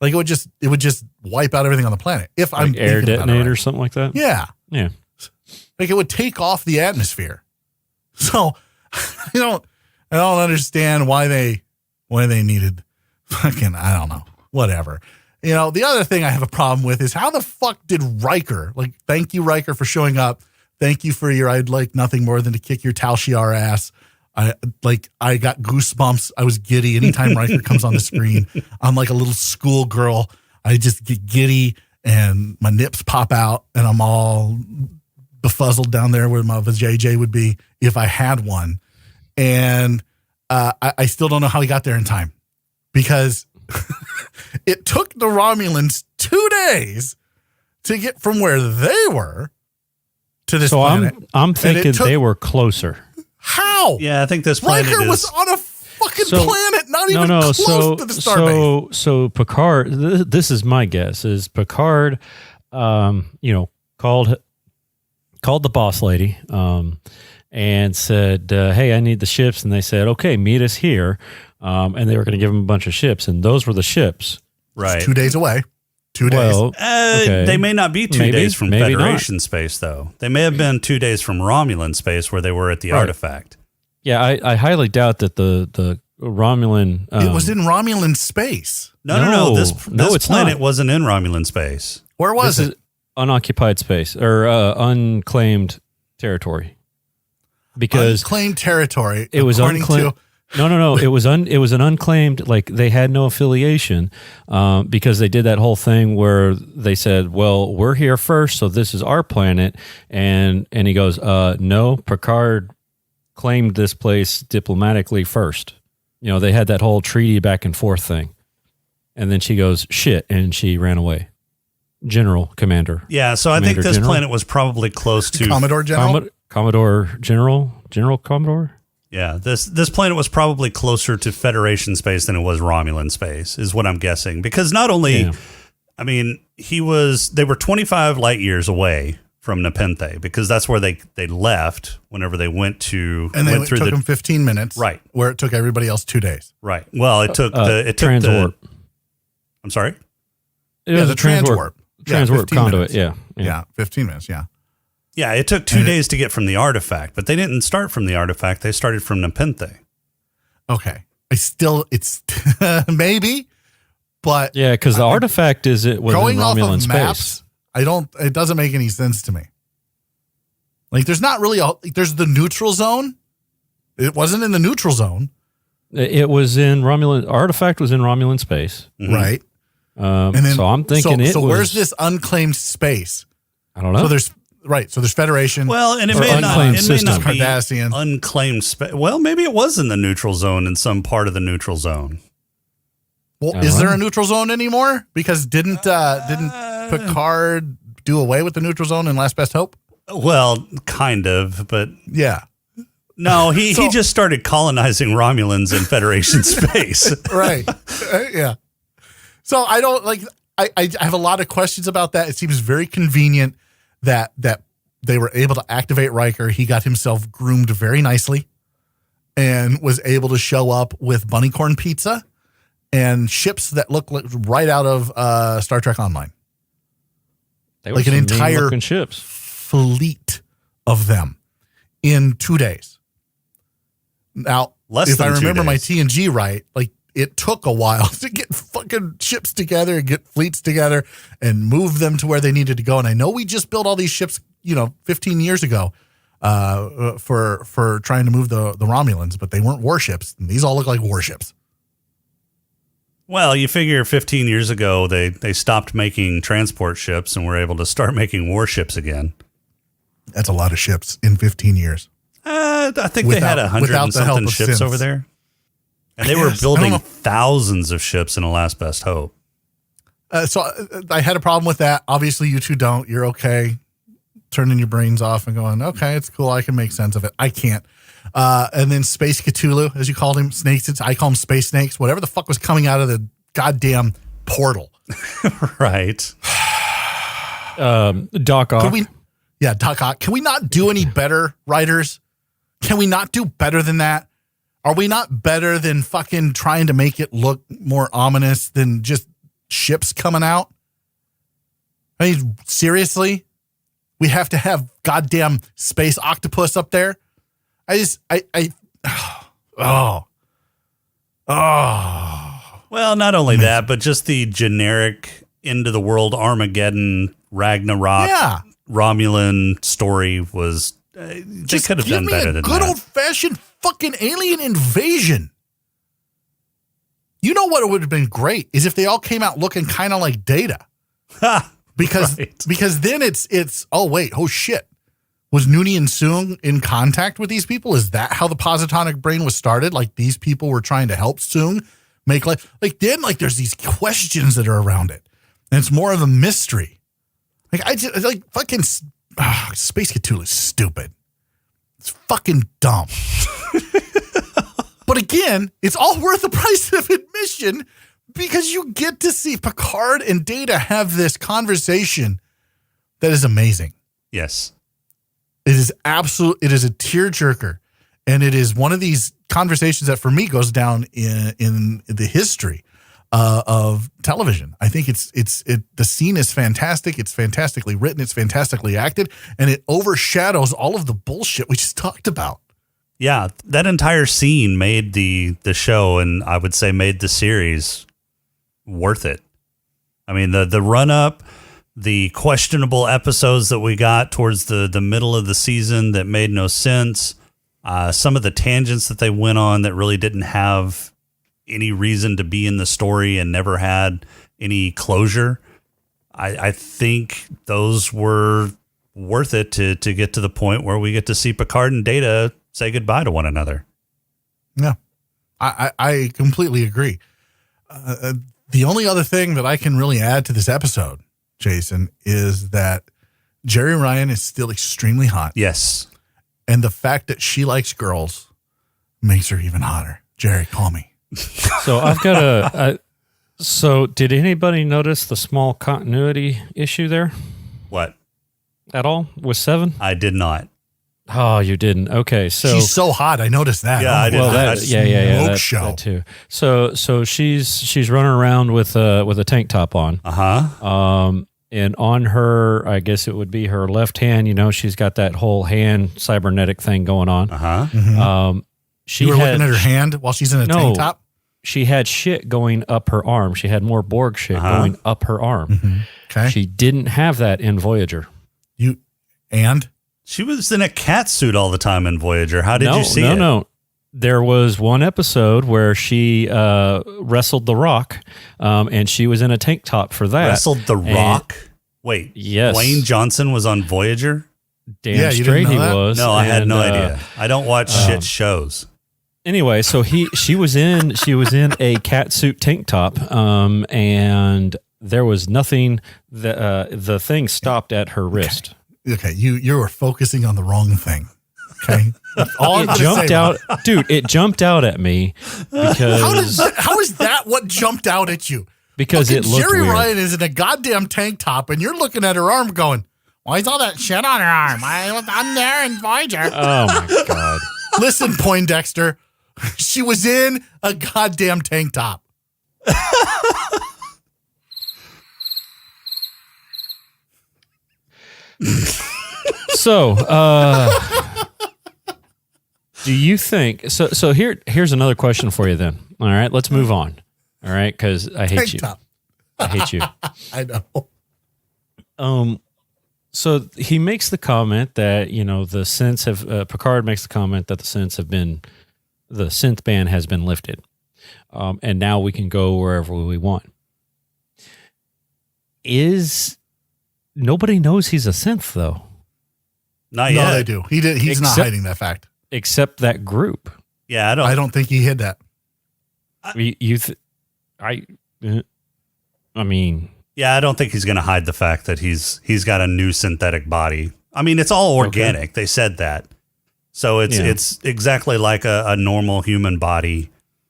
Like, it would just wipe out everything on the planet. If I'm Like air thinking about it detonator or right. something like that. Yeah. Yeah. Like, it would take off the atmosphere. So I don't understand why they needed fucking, I don't know, whatever. You know, the other thing I have a problem with is how the fuck did Riker, like, thank you, Riker, for showing up. Thank you for your, I'd like nothing more than to kick your Tal Shiar ass. I got goosebumps. I was giddy anytime Riker comes on the screen. I'm like a little schoolgirl. I just get giddy and my nips pop out and I'm all befuzzled down there where my vajayjay would be if I had one. And I still don't know how he got there in time because it took the Romulans 2 days to get from where they were to this So planet. I'm thinking took- they were closer. How? Yeah, I think this planet Riker is. was on a fucking So- planet, not even close to the starbase. So Picard, this is my guess, is Picard, called the boss lady, and said, hey, I need the ships. And they said, okay, meet us here. And they were going to give him a bunch of ships. And those were the ships. right. 2 days away. 2 days. Well, okay. They may not be 2 Maybe, days from maybe Federation space, though. They may have been 2 days from Romulan space where they were at the Right. artifact. Yeah, I highly doubt that the Romulan. It was in Romulan space. No. This it's planet not. wasn't in Romulan space. Where was This it? is unoccupied space or unclaimed territory. Because Unclaimed territory. it was according unclaimed. No. It was an unclaimed. Like they had no affiliation because they did that whole thing where they said, "Well, we're here first, so this is our planet." And he goes, "No, Picard claimed this place diplomatically first." You know, they had that whole treaty back and forth thing, and then she goes, "Shit," and she ran away. Commander. Yeah, so I think Commander this General? planet was probably close to Commodore General. Commodore General Commodore. Yeah, this planet was probably closer to Federation space than it was Romulan space, is what I'm guessing. Because not only, Yeah. I mean, they were 25 light years away from Nepenthe, because that's where they left whenever they went to And went it took them 15 minutes. Right. Where it took everybody else 2 days. right. Well, it took the transwarp. I'm sorry. It was the a transwarp. transwarp. Transwarp 15 conduit. minutes. Yeah. Yeah, 15 minutes. Yeah. Yeah, it took 2 days to get from the artifact, but they didn't start from the artifact. They started from Nepenthe. Okay. It's maybe, but Yeah, because the artifact was in going off Romulan of space. maps, it doesn't make any sense to me. Like there's not really there's the neutral zone. It wasn't in the neutral zone. It was in Romulan. Artifact was in Romulan space. Right. And then, so I'm thinking so where's this unclaimed space? I don't know. So there's Federation. Well, and it Or may not unclaimed be Cardassian. unclaimed space. Well, maybe it was in the neutral zone, in some part of the neutral zone. Well, I is don't there know. a neutral zone anymore? Because didn't Picard do away with the neutral zone in Last Best Hope? Well, kind of, but Yeah. no, he So- just started colonizing Romulans in Federation space. Right. Yeah. So I don't like. I have a lot of questions about that. It seems very convenient that they were able to activate Riker. He got himself groomed very nicely, and was able to show up with bunny corn pizza and ships that look like right out of Star Trek Online. They were like an some entire- mean-looking ships. Fleet of them in 2 days. Now, Less if than I 2 remember my days. TNG right, like it took a while to get fucking ships together and get fleets together and move them to where they needed to go. And I know we just built all these ships, 15 years ago for trying to move the Romulans, but they weren't warships. And these all look like warships. Well, you figure 15 years ago they stopped making transport ships and were able to start making warships again. That's a lot of ships in 15 years. I think they had 100 without and the help something of ships synths. over there. And they I were guess. I don't building know. thousands of ships in A Last Best Hope. So I had a problem with that. Obviously, you two don't. You're okay turning your brains off and going, okay, it's cool. I can make sense of it. I can't. And then Space Cthulhu, as you called him, snakes. I call them space snakes. Whatever the fuck was coming out of the goddamn portal. Right. Doc Ock. Doc Ock. Can we not do any better, writers? Can we not do better than that? Are we not better than fucking trying to make it look more ominous than just ships coming out? I mean, seriously? We have to have goddamn space octopus up there? Oh. Well, not only that, but just the generic end of the world Armageddon, Ragnarok, Yeah. Romulan story was. They Just could have give done me better a than good that. old-fashioned fucking alien invasion. You know what would have been great is if they all came out looking kind of like Data. Because Right. because then it's oh shit. Was Noonien Soong in contact with these people? Is that how the positonic brain was started? Like these people were trying to help Soong make there's these questions that are around it. And it's more of a mystery. Fucking Space Cthulhu is stupid. It's fucking dumb. But again, it's all worth the price of admission because you get to see Picard and Data have this conversation that is amazing. Yes. It is a tearjerker. And it is one of these conversations that for me goes down in the history of television. I think the scene is fantastic. It's fantastically written. It's fantastically acted, and it overshadows all of the bullshit we just talked about. Yeah, that entire scene made the show, and I would say made the series worth it. I mean, the run up, the questionable episodes that we got towards the middle of the season that made no sense, some of the tangents that they went on that really didn't have any reason to be in the story and never had any closure. I think those were worth it to get to the point where we get to see Picard and Data say goodbye to one another. Yeah, I completely agree. The only other thing that I can really add to this episode, Jason, is that Jerry Ryan is still extremely hot. Yes. And the fact that she likes girls makes her even hotter. Jerry, call me. So I've got so did anybody notice the small continuity issue there What? at all with 7? I did not. Oh, you didn't. Okay. So She's so hot. I noticed that. Yeah, I did. well, That's that show. that too. So she's running around with a tank top on. And on her, I guess it would be her left hand, she's got that whole hand cybernetic thing going on. She You were had, looking at her hand while she's in a tank top? She had shit going up her arm. She had more Borg shit going up her arm. Okay. She didn't have that in Voyager. She was in a cat suit all the time in Voyager. How did you see it? No. There was one episode where she wrestled the Rock, and she was in a tank top for that. Wrestled the Rock? Wait. Yes. Dwayne Johnson was on Voyager? Damn straight he was. No, I had And, no idea. I don't watch shit shows. Anyway, so she was in a cat suit tank top, and there was nothing. The thing stopped at her wrist. Okay, you were focusing on the wrong thing. Okay, It jumped out, dude. It jumped out at me because how is that what jumped out at you? Because Fucking it looked Jerry weird. Ryan is in a goddamn tank top, and you're looking at her arm, going, "Why's all that shit on her arm? I'm there in Voyager." Oh my god! Listen, Poindexter, she was in a goddamn tank top. So, do you think so here's another question for you then. All right, let's move on. All right, because I hate Tank you. top. I hate you. I know. So he makes the comment that, the synths have, Picard makes the comment that the synth ban has been lifted. And now we can go wherever we want. Nobody knows he's a synth though. Not No, yet. they do. He's not hiding that fact. Except that group. Yeah, I don't think he hid that. I mean, Yeah, I don't think he's going to hide the fact that he's got a new synthetic body. I mean, it's all organic. Okay. They said that. So it's exactly like a normal human body.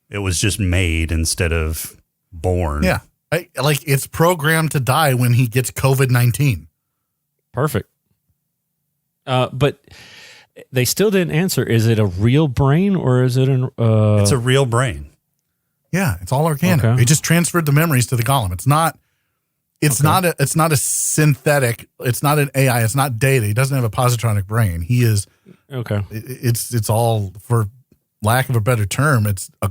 It was just made instead of born. Yeah. Like it's programmed to die when he gets COVID-19. perfect. But they still didn't answer. Is it a real brain or is it it's a real brain. Yeah, it's all organic. Okay. It just transferred the memories to the golem. It's not a synthetic. It's not an AI. It's not data. He doesn't have a positronic brain. He is okay. It's all, for lack of a better term, it's a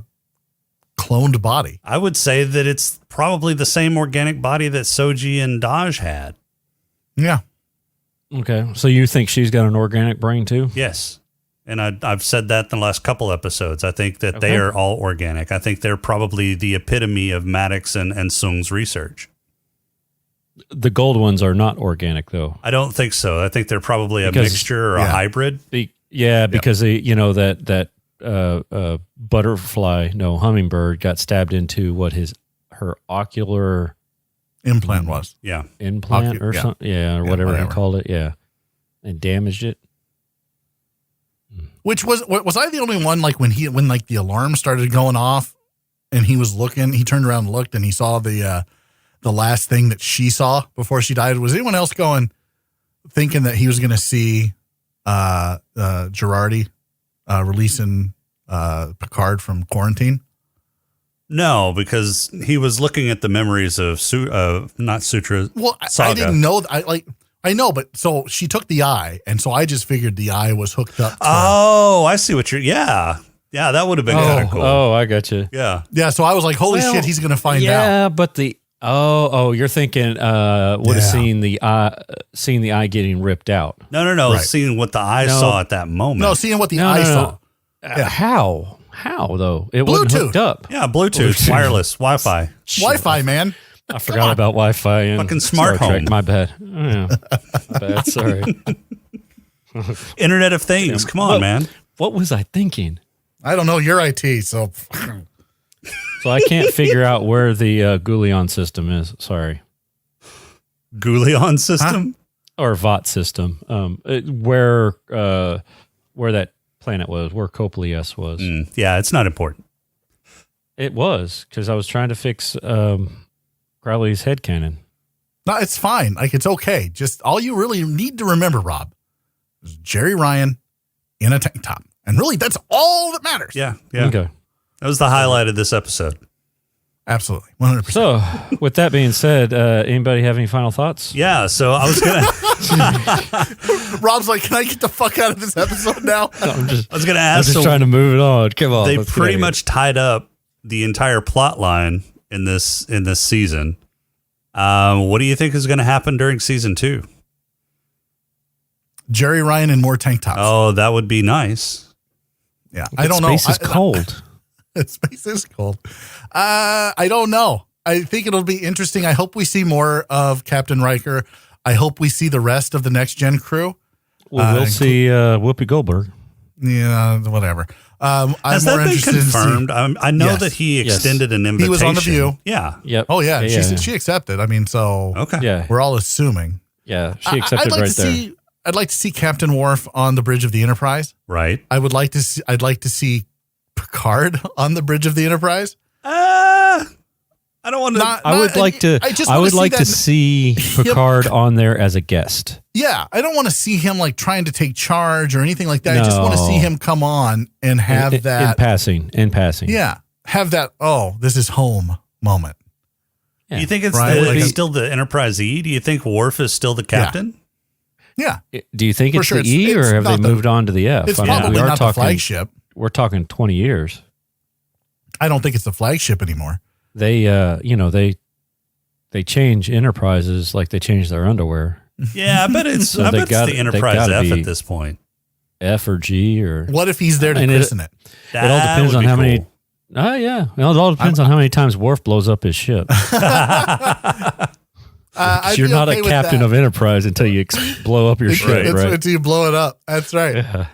cloned body. I would say that it's probably the same organic body that Soji and Daj had. Yeah. Okay. So you think she's got an organic brain too? Yes. And I've said that in the last couple episodes. I think that they are all organic. I think they're probably the epitome of Maddox and Sung's research. The gold ones are not organic though. I don't think so. I think they're probably a mixture or a hybrid. Because that hummingbird got stabbed into her ocular Implant was. Yeah. implant or something. Yeah, or whatever he called it. Yeah. And damaged it. Which was I the only one, like when the alarm started going off and he was looking, he turned around and looked and he saw the last thing that she saw before she died? Was anyone else thinking that he was going to see Girardi releasing Picard from quarantine? No, because he was looking at the memories of not Sutra. Well, Saga. I didn't know. I know, but so she took the eye, and so I just figured the eye was hooked up. Oh, I see what you're. Yeah, that would have been kind of cool. Oh, I got you. Yeah. So I was like, holy shit, he's gonna find out. Yeah, but you're thinking would have seen the eye getting ripped out. No. Right. Seeing what the eye saw at that moment. No, seeing what the eye saw. Yeah. How though? It wasn't hooked up. Yeah, Bluetooth, wireless, Wi-Fi. Wi-Fi, man. I forgot about Wi-Fi and Fucking smart Star Trek. home. My bad. Yeah. Bad. Sorry. Internet of Things. Come on, man. What was I thinking? I don't know. You're IT, so. So I can't figure out where the Goulion system is. Sorry. Goulion system? Or VOT system. Where that planet was, where Copley S was. Yeah, it's not important. It was, because I was trying to fix Crowley's headcanon. No, it's fine. Like, it's okay. Just all you really need to remember, Rob, is Jerry Ryan in a tank top. And really, that's all that matters. Yeah. Okay. That was the highlight of this episode. Absolutely. 100%. So, with that being said, anybody have any final thoughts? Yeah, so I was going to... Rob's like, can I get the fuck out of this episode now? I was going to I'm ask... just trying to move it on. Come on. They let's get pretty out of here. much tied up the entire plot line in this season. What do you think is going to happen during season 2? Jerry Ryan and more tank tops. Oh, that would be nice. Yeah. I don't know. Space is cold. Space is cold. I don't know. I think it'll be interesting. I hope we see more of Captain Riker. I hope we see the rest of the next gen crew. We'll see Whoopi Goldberg. Yeah, whatever. Has that been confirmed? I know that he extended an invitation. He was on The View. Yeah. Yep. Oh, yeah. She accepted. I mean, so okay. Yeah. We're all assuming. Yeah, she accepted there. I'd like to see Captain Worf on the bridge of the Enterprise. Right. I'd like to see Picard on the bridge of the Enterprise. I don't want to. I would like to see Picard on there as a guest. Yeah, I don't want to see him like trying to take charge or anything like that. I just want to see him come on and have that in passing. Yeah, have that. Oh, this is home moment. Yeah. Do you think it's still the Enterprise E? Do you think Worf is still the captain? Yeah. Do you think it's the E, or have they moved on to the F? It's probably not the flagship. We're talking 20 years. I don't think it's the flagship anymore. They, they change Enterprises like they change their underwear. Yeah, I bet it's the Enterprise F at this point. F or G or. What if he's there to christen it? It all depends on how many. Oh yeah, it all depends on how many times Worf blows up his ship. You're not a captain of Enterprise until you blow up your ship, right? Until you blow it up. That's right. Yeah.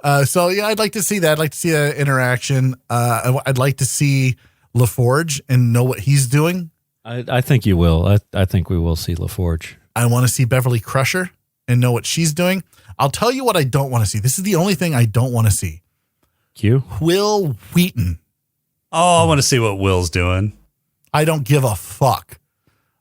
I'd like to see that. I'd like to see that interaction. I'd like to see LaForge and know what he's doing. I think you will. I think we will see LaForge. I want to see Beverly Crusher and know what she's doing. I'll tell you what I don't want to see. This is the only thing I don't want to see. Q? Will Wheaton. Oh, I want to see what Will's doing. I don't give a fuck.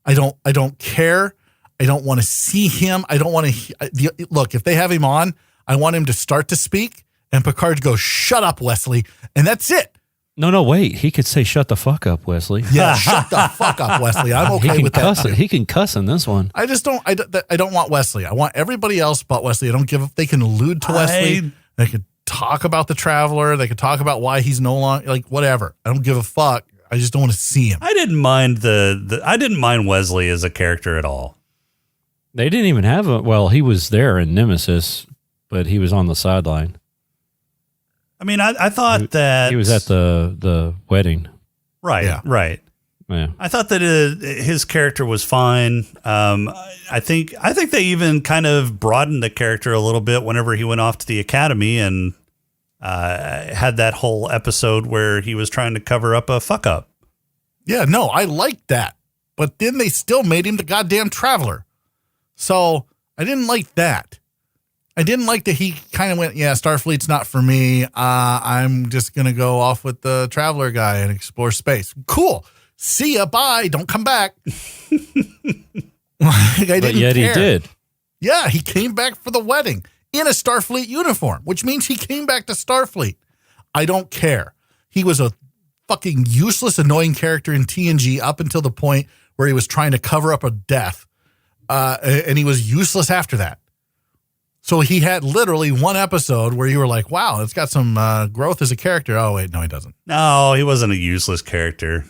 I don't care. I don't want to see him. I don't want to look, if they have him on, I want him to start to speak and Picard goes, "Shut up, Wesley." And that's it. No, wait. He could say, "Shut the fuck up, Wesley." Yeah, shut the fuck up, Wesley. I'm okay with that. He can cuss in this one. I just don't. I don't want Wesley. I want everybody else but Wesley. I don't give. They can allude to Wesley. They could talk about the Traveler. They could talk about why he's no longer like whatever. I don't give a fuck. I just don't want to see him. I didn't mind I didn't mind Wesley as a character at all. They didn't even have he was there in Nemesis, but he was on the sideline. I mean, I thought that he was at the wedding. Right. Yeah. Right. Yeah. I thought that his character was fine. I think they even kind of broadened the character a little bit whenever he went off to the academy and had that whole episode where he was trying to cover up a fuck up. Yeah, no, I liked that. But then they still made him the goddamn Traveler. So I didn't like that. I didn't like that he kind of went, yeah, Starfleet's not for me. I'm just going to go off with the Traveler guy and explore space. Cool. See ya. Bye. Don't come back. But yet he did. Yeah, he came back for the wedding in a Starfleet uniform, which means he came back to Starfleet. I don't care. He was a fucking useless, annoying character in TNG up until the point where he was trying to cover up a death. And he was useless after that. So he had literally one episode where you were like, wow, it's got some growth as a character. Oh, wait, no, he doesn't. No, he wasn't a useless character.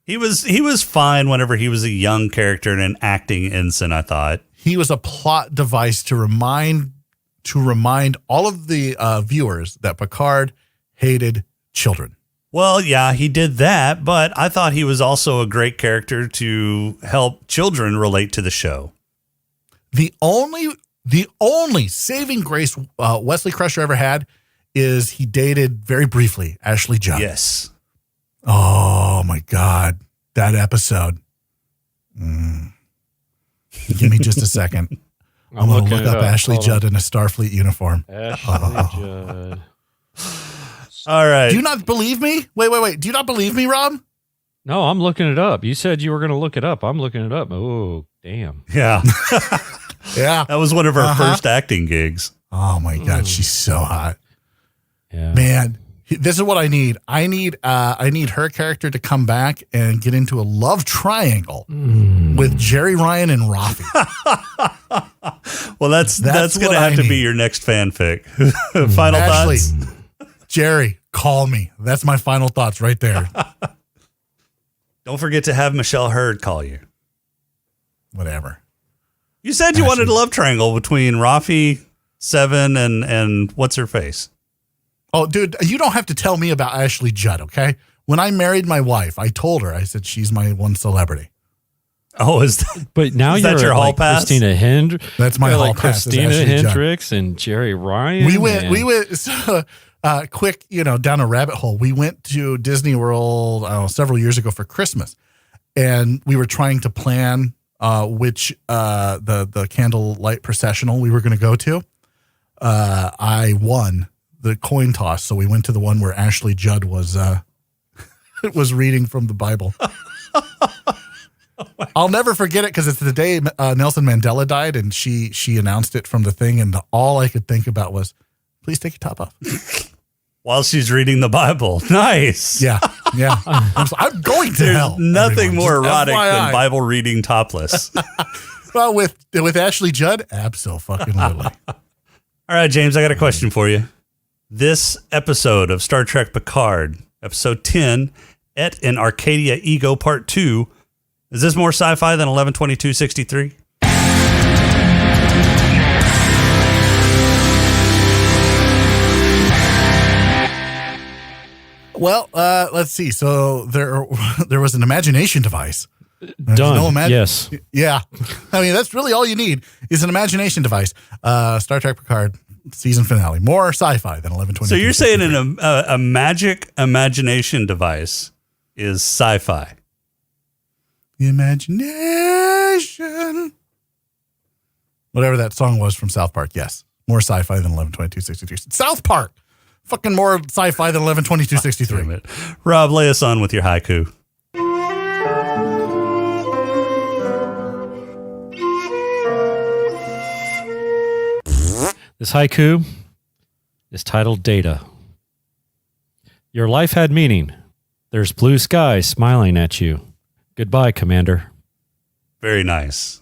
He was fine whenever he was a young character and an acting ensign, I thought. He was a plot device to remind all of the viewers that Picard hated children. Well, yeah, he did that, but I thought he was also a great character to help children relate to the show. The only saving grace Wesley Crusher ever had is he dated very briefly Ashley Judd. Yes. Oh my God, that episode. Give me just a second. I'm going to look up Ashley Judd in a Starfleet uniform. Ashley Judd. All right. Do you not believe me? Wait. Do you not believe me, Rob? No, I'm looking it up. You said you were going to look it up. I'm looking it up. Oh, damn. Yeah. Yeah. That was one of her first acting gigs. Oh my God, she's so hot. Yeah. Man, this is what I need. I need her character to come back and get into a love triangle with Jerry Ryan and Rafi. Well, that's going to have to be your next fanfic. Final Ashley, thoughts? Jerry, call me. That's my final thoughts right there. Don't forget to have Michelle Hurd call you. Whatever. You said you wanted a love triangle between Rafi, Seven, and what's her face? Oh, dude, you don't have to tell me about Ashley Judd, okay? When I married my wife, I told her, I said, she's my one celebrity. Oh, is that, but now is you're that your hall like pass? Christina Hendricks. That's my hall pass. Christina Hendricks and Jerry Ryan. We went so, quick, down a rabbit hole. We went to Disney World several years ago for Christmas, and we were trying to plan which the candlelight processional we were going to go to. I won the coin toss, so we went to the one where Ashley Judd was was reading from the Bible. I'll never forget it because it's the day Nelson Mandela died, and she announced it from the thing, and all I could think about was, please take your top off. While she's reading the Bible. Nice. Yeah. I'm going to hell. Nothing more erotic FYI. than Bible reading topless. Well, with Ashley Judd, absolutely. All right, James, I got a question for you. This episode of Star Trek Picard, episode 10, In Arcadia Ego, part 2, is this more sci-fi than 11/22/63? Well, let's see. So there was an imagination device. Done. Yes. Yeah. I mean, that's really all you need is an imagination device. Star Trek Picard season finale. More sci-fi than 11/22. So you're saying a magic imagination device is sci-fi? The imagination. Whatever that song was from South Park. Yes. More sci-fi than 11/22/63. South Park. Fucking more sci-fi than 11/22/63. Rob, lay us on with your haiku. This haiku is titled Data. Your life had meaning. There's blue skies smiling at you. Goodbye, Commander. Very nice.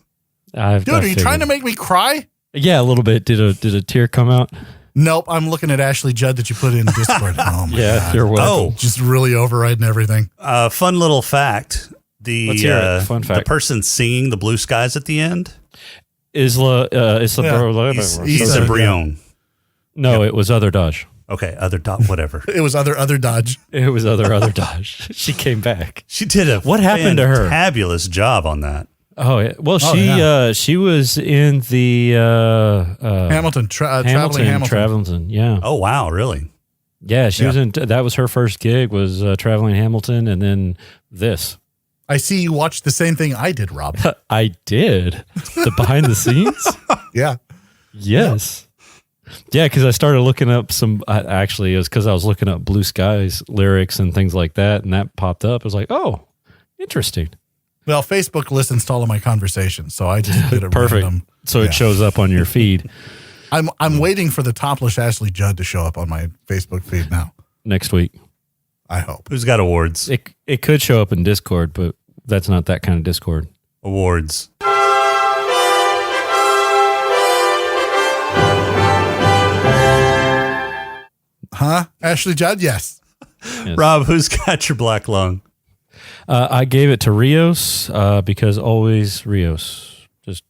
Dude, are you trying to make me cry? Yeah, a little bit. Did a tear come out? Nope. I'm looking at Ashley Judd that you put in Discord. Oh my God. You're welcome. Just really overriding everything. Fun little fact. Let's hear it. Fun fact. The person singing the blue skies at the end? Isla Brion. No, it was Other Dodge. Okay, whatever. It was other Dodge. It was other Dodge. She came back. She did What happened to her? Fabulous job on that. Oh, yeah. Well, she was in the Traveling Hamilton. Yeah. Oh, wow, really? Yeah, she was in. That was her first gig. Was Traveling Hamilton, and then this. I see you watched the same thing I did, Rob. I did. The behind the scenes? Yeah. Yes. Yeah, because I started looking up some, actually, it was because I was looking up Blue Skies lyrics and things like that, and that popped up. I was like, oh, interesting. Well, Facebook listens to all of my conversations, so I just did it Perfect. random. So it shows up on your feed. I'm waiting for the topless Ashley Judd to show up on my Facebook feed now. Next week. I hope. Who's got awards? It could show up in Discord, but that's not that kind of Discord. Awards. Huh? Ashley Judd? Yes. Yes. Rob, who's got your black lung? I gave it to Rios because always Rios. Just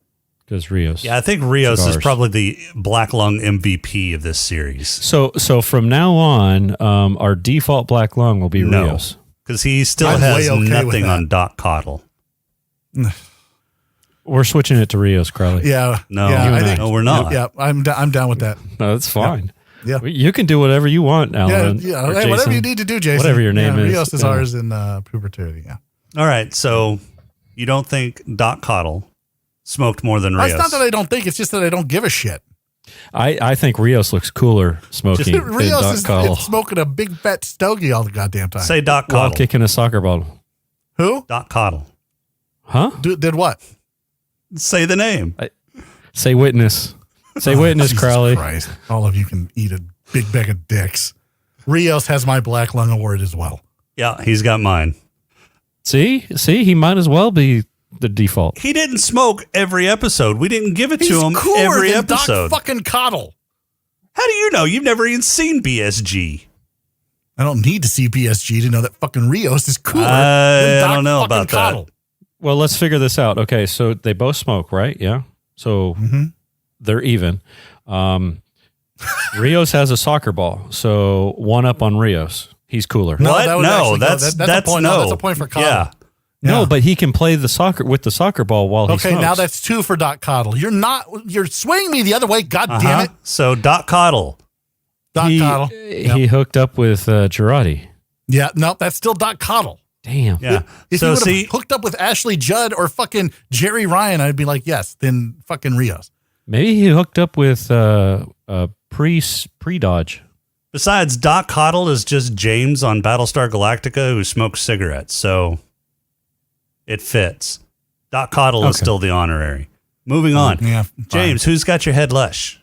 because Rios. Yeah, I think Rios Cigars. is probably the black lung MVP of this series. So from now on, our default black lung will be Rios. Because he still I'm has way okay with nothing that. on Doc Coddle. We're switching it to Rios, Crowley. Yeah. No, yeah, I think, no, we're not. Yeah, I'm down with that. No, that's fine. Yeah. You can do whatever you want, Alan. Yeah. or Hey, whatever Jason. you need to do, Jason. Whatever your name is. Rios is Yeah. ours in perpetuity. Yeah. All right, so you don't think Doc Coddle smoked more than Rios? It's not that I don't think. It's just that I don't give a shit. I think Rios looks cooler smoking than Rios Doc is Coddle smoking a big fat stogie all the goddamn time. Say Doc while Coddle. kicking a soccer ball. Who? Doc Coddle. Huh? Did what? Say the name. Say witness. Say witness, Jesus Crowley. Christ. All of you can eat a big bag of dicks. Rios has my black lung award as well. Yeah, he's got mine. See, he might as well be the default. He didn't smoke every episode. We didn't give it He's to him cooler every than episode. Doc fucking Coddle. How do you know? You've never even seen BSG. I don't need to see BSG to know that fucking Rios is cooler I than Doc don't know fucking about that. Coddle. Well, let's figure this out. Okay, so they both smoke, right? Yeah. So they're even. Rios has a soccer ball, so one up on Rios. He's cooler. No, What? that would No, actually go- that's that's a point. no. No, that's a point for Coddle. Yeah. No, but he can play the soccer with the soccer ball while he Okay, smokes. now that's 2 for Doc Coddle. You're swinging me the other way. God damn it. So Doc Coddle. Doc he, Coddle. he hooked up with Girardi. Yeah, no, that's still Doc Coddle. Damn. Yeah. If so you would see, have hooked up with Ashley Judd or fucking Jerry Ryan, I'd be like, yes, then fucking Rios. Maybe he hooked up with pre-Dodge. besides, Doc Coddle is just James on Battlestar Galactica who smokes cigarettes, so it fits. Doc Coddle is Okay. still the honorary. Moving on. Yeah, fine. James, who's got your head lush?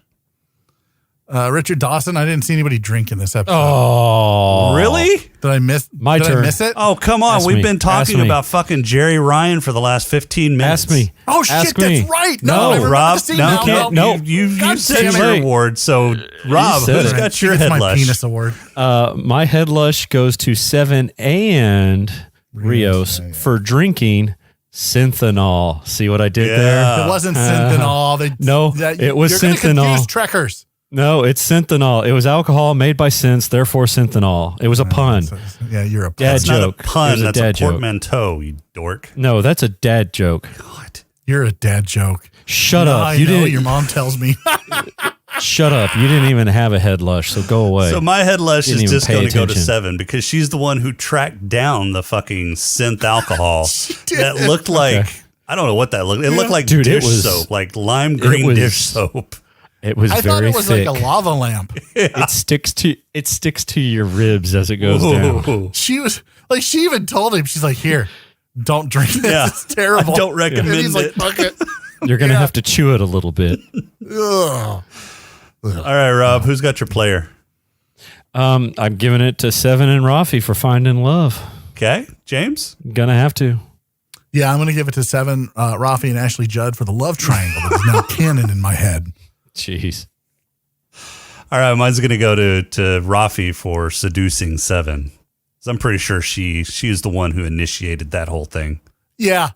Richard Dawson. I didn't see anybody drink in this episode. Oh. Really? Did I miss? My did I turn. miss it? Oh, come on. Ask We've me. been talking Ask me. about fucking Jerry Ryan for the last 15 minutes. Ask me. Oh, shit, Ask me. that's right. No, I remember Rob, the scene no, now. can't- no. You God said damn it. your award, so Rob, said who's it. got your It's head my lush? penis award. My head lush goes to Seven and Rios for drinking synthanol. See what I did Yeah. there? It wasn't synthanol. No, it was you're gonna synthanol. confuse trekkers. No, it's synthanol. It was alcohol made by synths, therefore synthanol. It was a pun. Yeah, you're a Dad That's not joke. a It pun. was That's a dad joke. portmanteau, you dork. No, that's a dad joke. God. You're a dad joke. Shut No, up. I You know, didn't. Your mom tells me. Shut up. You didn't even have a head lush, so go away. So my head lush Didn't is even just pay going to go to attention. 7 because she's the one who tracked down the fucking synth alcohol did. that looked like, I don't know what that looked. It looked like Dude, it dish was- soap, like lime green was- dish soap. it was I very thought it was thick. like a lava lamp. It sticks to your ribs as it goes down. Ooh. She was like, she even told him, she's like, here, don't drink this. Yeah. It's terrible. I don't And recommend he's like, it. fuck it. You're gonna Yeah. have to chew it a little bit. Ugh. All right, Rob, who's got your player? I'm giving it to Seven and Rafi for finding love. Okay, James? Gonna have to. Yeah, I'm going to give it to 7, Rafi and Ashley Judd for the love triangle that is now canon in my head. Jeez. All right, mine's going to go to Rafi for seducing 7. 'Cause I'm pretty sure she is the one who initiated that whole thing. Yeah,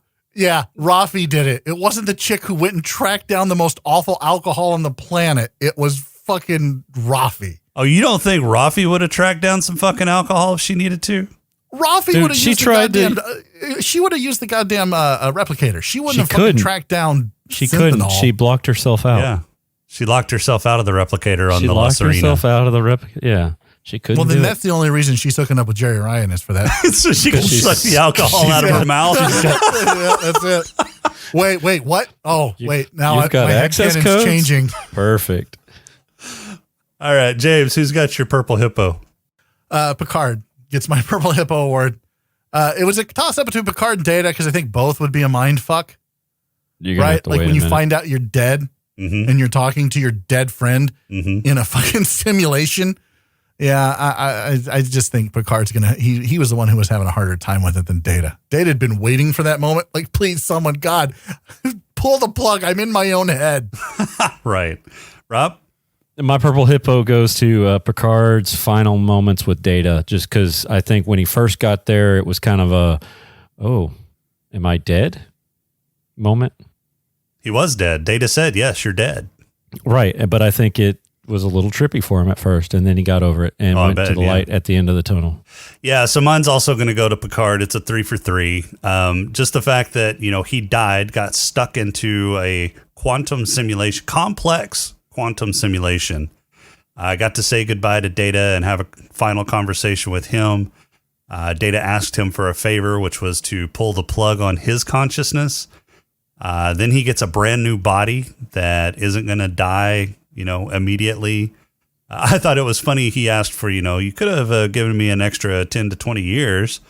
Rafi did it. It wasn't the chick who went and tracked down the most awful alcohol on the planet. It was fucking Rafi. Oh, you don't think Rafi would have tracked down some fucking alcohol if she needed to? Rafi Dude, would have she used tried the to- goddamn. She would have used the goddamn replicator. She wouldn't She have fucking couldn't. tracked down. She couldn't. Synthanol. She blocked herself out. Yeah. She locked herself out of the replicator on She the locked La Serena. herself out of the Yeah. She couldn't Well, then do that's the only reason she's hooking up with Jerry Ryan is for that. so she can she's- suck the alcohol out of her mouth. Yeah, that's it. Wait, what? Oh, wait. Now you've got my access headcanon's codes? changing. it. Perfect. All right, James, who's got your purple hippo? Picard gets my Purple Hippo award. It was a toss-up between Picard and Data because I think both would be a mind fuck, You're gonna have right? to Like wait when a you minute. find out you're dead Mm-hmm. and you're talking to your dead friend Mm-hmm. in a fucking simulation. Yeah, I just think Picard's gonna. He was the one who was having a harder time with it than Data. Data had been waiting for that moment. Like, please, someone, God, pull the plug. I'm in my own head. Right, Rob. My purple hippo goes to Picard's final moments with Data, just because I think when he first got there, it was kind of a, oh, am I dead moment. He was dead. Data said, yes, you're dead. Right, but I think it was a little trippy for him at first, and then he got over it and went to the light at the end of the tunnel. Yeah, so mine's also going to go to Picard. It's a 3 for 3. Just the fact that, he died, got stuck into a quantum simulation, complex quantum simulation. I got to say goodbye to Data and have a final conversation with him. Data asked him for a favor, which was to pull the plug on his consciousness. Then he gets a brand new body that isn't going to die, immediately. I thought it was funny. He asked for, you could have given me an extra 10 to 20 years,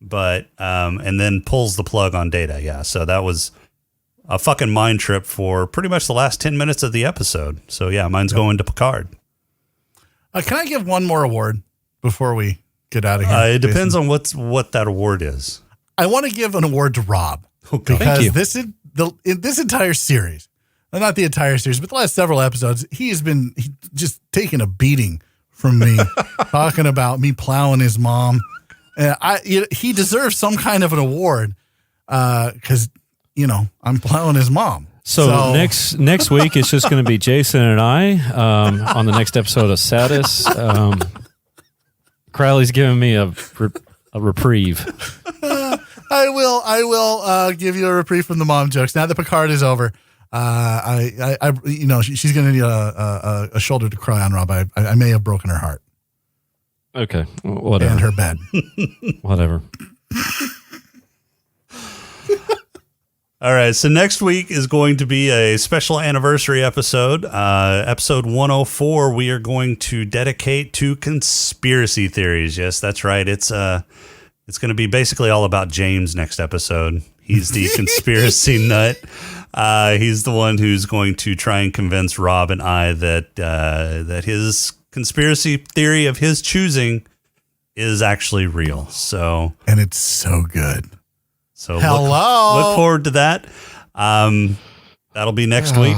but, and then pulls the plug on Data. Yeah. So that was a fucking mind trip for pretty much the last 10 minutes of the episode. So yeah, mine's going to Picard. Can I give one more award before we get out of here? It depends on what that award is. I want to give an award to Rob. Okay. Because this entire series, well, not the entire series, but the last several episodes, he just taking a beating from me, talking about me plowing his mom. And he deserves some kind of an award because, I'm plowing his mom. So next week, it's just going to be Jason and I on the next episode of Satis. Crowley's giving me a reprieve. I will give you a reprieve from the mom jokes. Now that Picard is over, she's going to need a shoulder to cry on, Rob. I may have broken her heart. Okay, whatever. And her bed. Whatever. All right, so next week is going to be a special anniversary episode. Episode 104, we are going to dedicate to conspiracy theories. Yes, that's right. It's going to be basically all about James next episode. He's the conspiracy nut. He's the one who's going to try and convince Rob and I that his conspiracy theory of his choosing is actually real. And it's so good. So look forward to that. That'll be next week.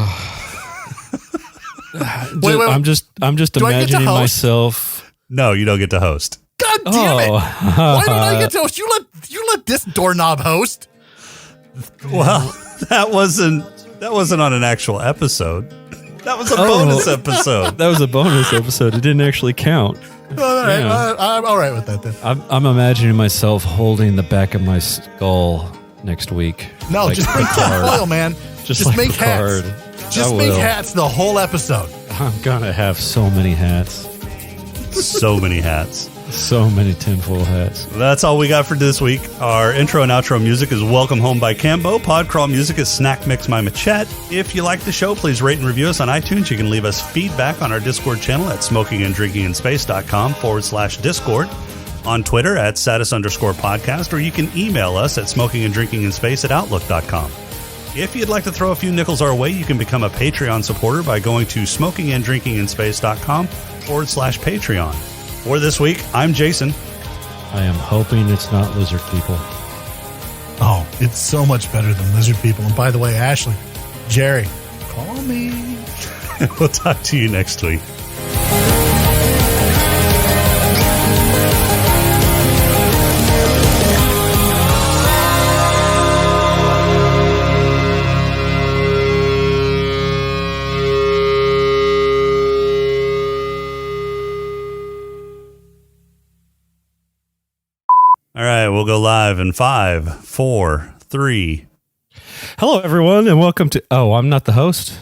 Wait, I'm just imagining myself. No, you don't get to host. God damn it! Why don't I get to host? You let this doorknob host. Well, that wasn't on an actual episode. That was a bonus episode. That was a bonus episode. It didn't actually count. All right, I'm all right with that then. I'm imagining myself holding the back of my skull next week. No, like just make tinfoil, man. Just like make Picard. hats. Just make hats the whole episode. I'm gonna have so many hats. So many hats. So many tinfoil hats. That's all we got for this week. Our intro and outro music is Welcome Home by Cambo. Podcrawl music is Snack Mix by Machette. If you like the show, please rate and review us on iTunes. You can leave us feedback on our Discord channel at smokinganddrinkinginspace.com/Discord. On Twitter at @status_podcast, or you can email us at smokinganddrinkinginspace@outlook.com. If you'd like to throw a few nickels our way, you can become a Patreon supporter by going to smokinganddrinkinginspace.com/Patreon. For this week, I'm Jason. I am hoping it's not lizard people. Oh, it's so much better than lizard people. And by the way, Ashley, Jerry, call me. We'll talk to you next week. All right, we'll go live in 5, 4, 3. Hello, everyone, and welcome to... Oh, I'm not the host?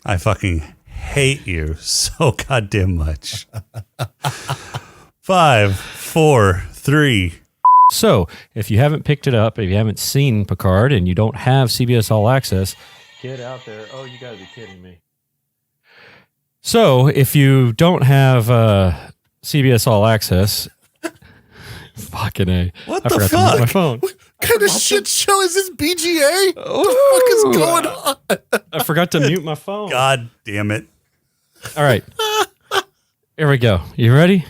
I fucking hate you so goddamn much. 5, 4, 3. So, if you haven't picked it up, if you haven't seen Picard, and you don't have CBS All Access, get out there. Oh, you gotta be kidding me. So, if you don't have CBS All Access... Fucking A. What I the forgot fuck? to mute my phone. What kind of shit show is this, BGA? What the fuck is going on? I forgot to mute my phone. God damn it. All right. Here we go. You ready?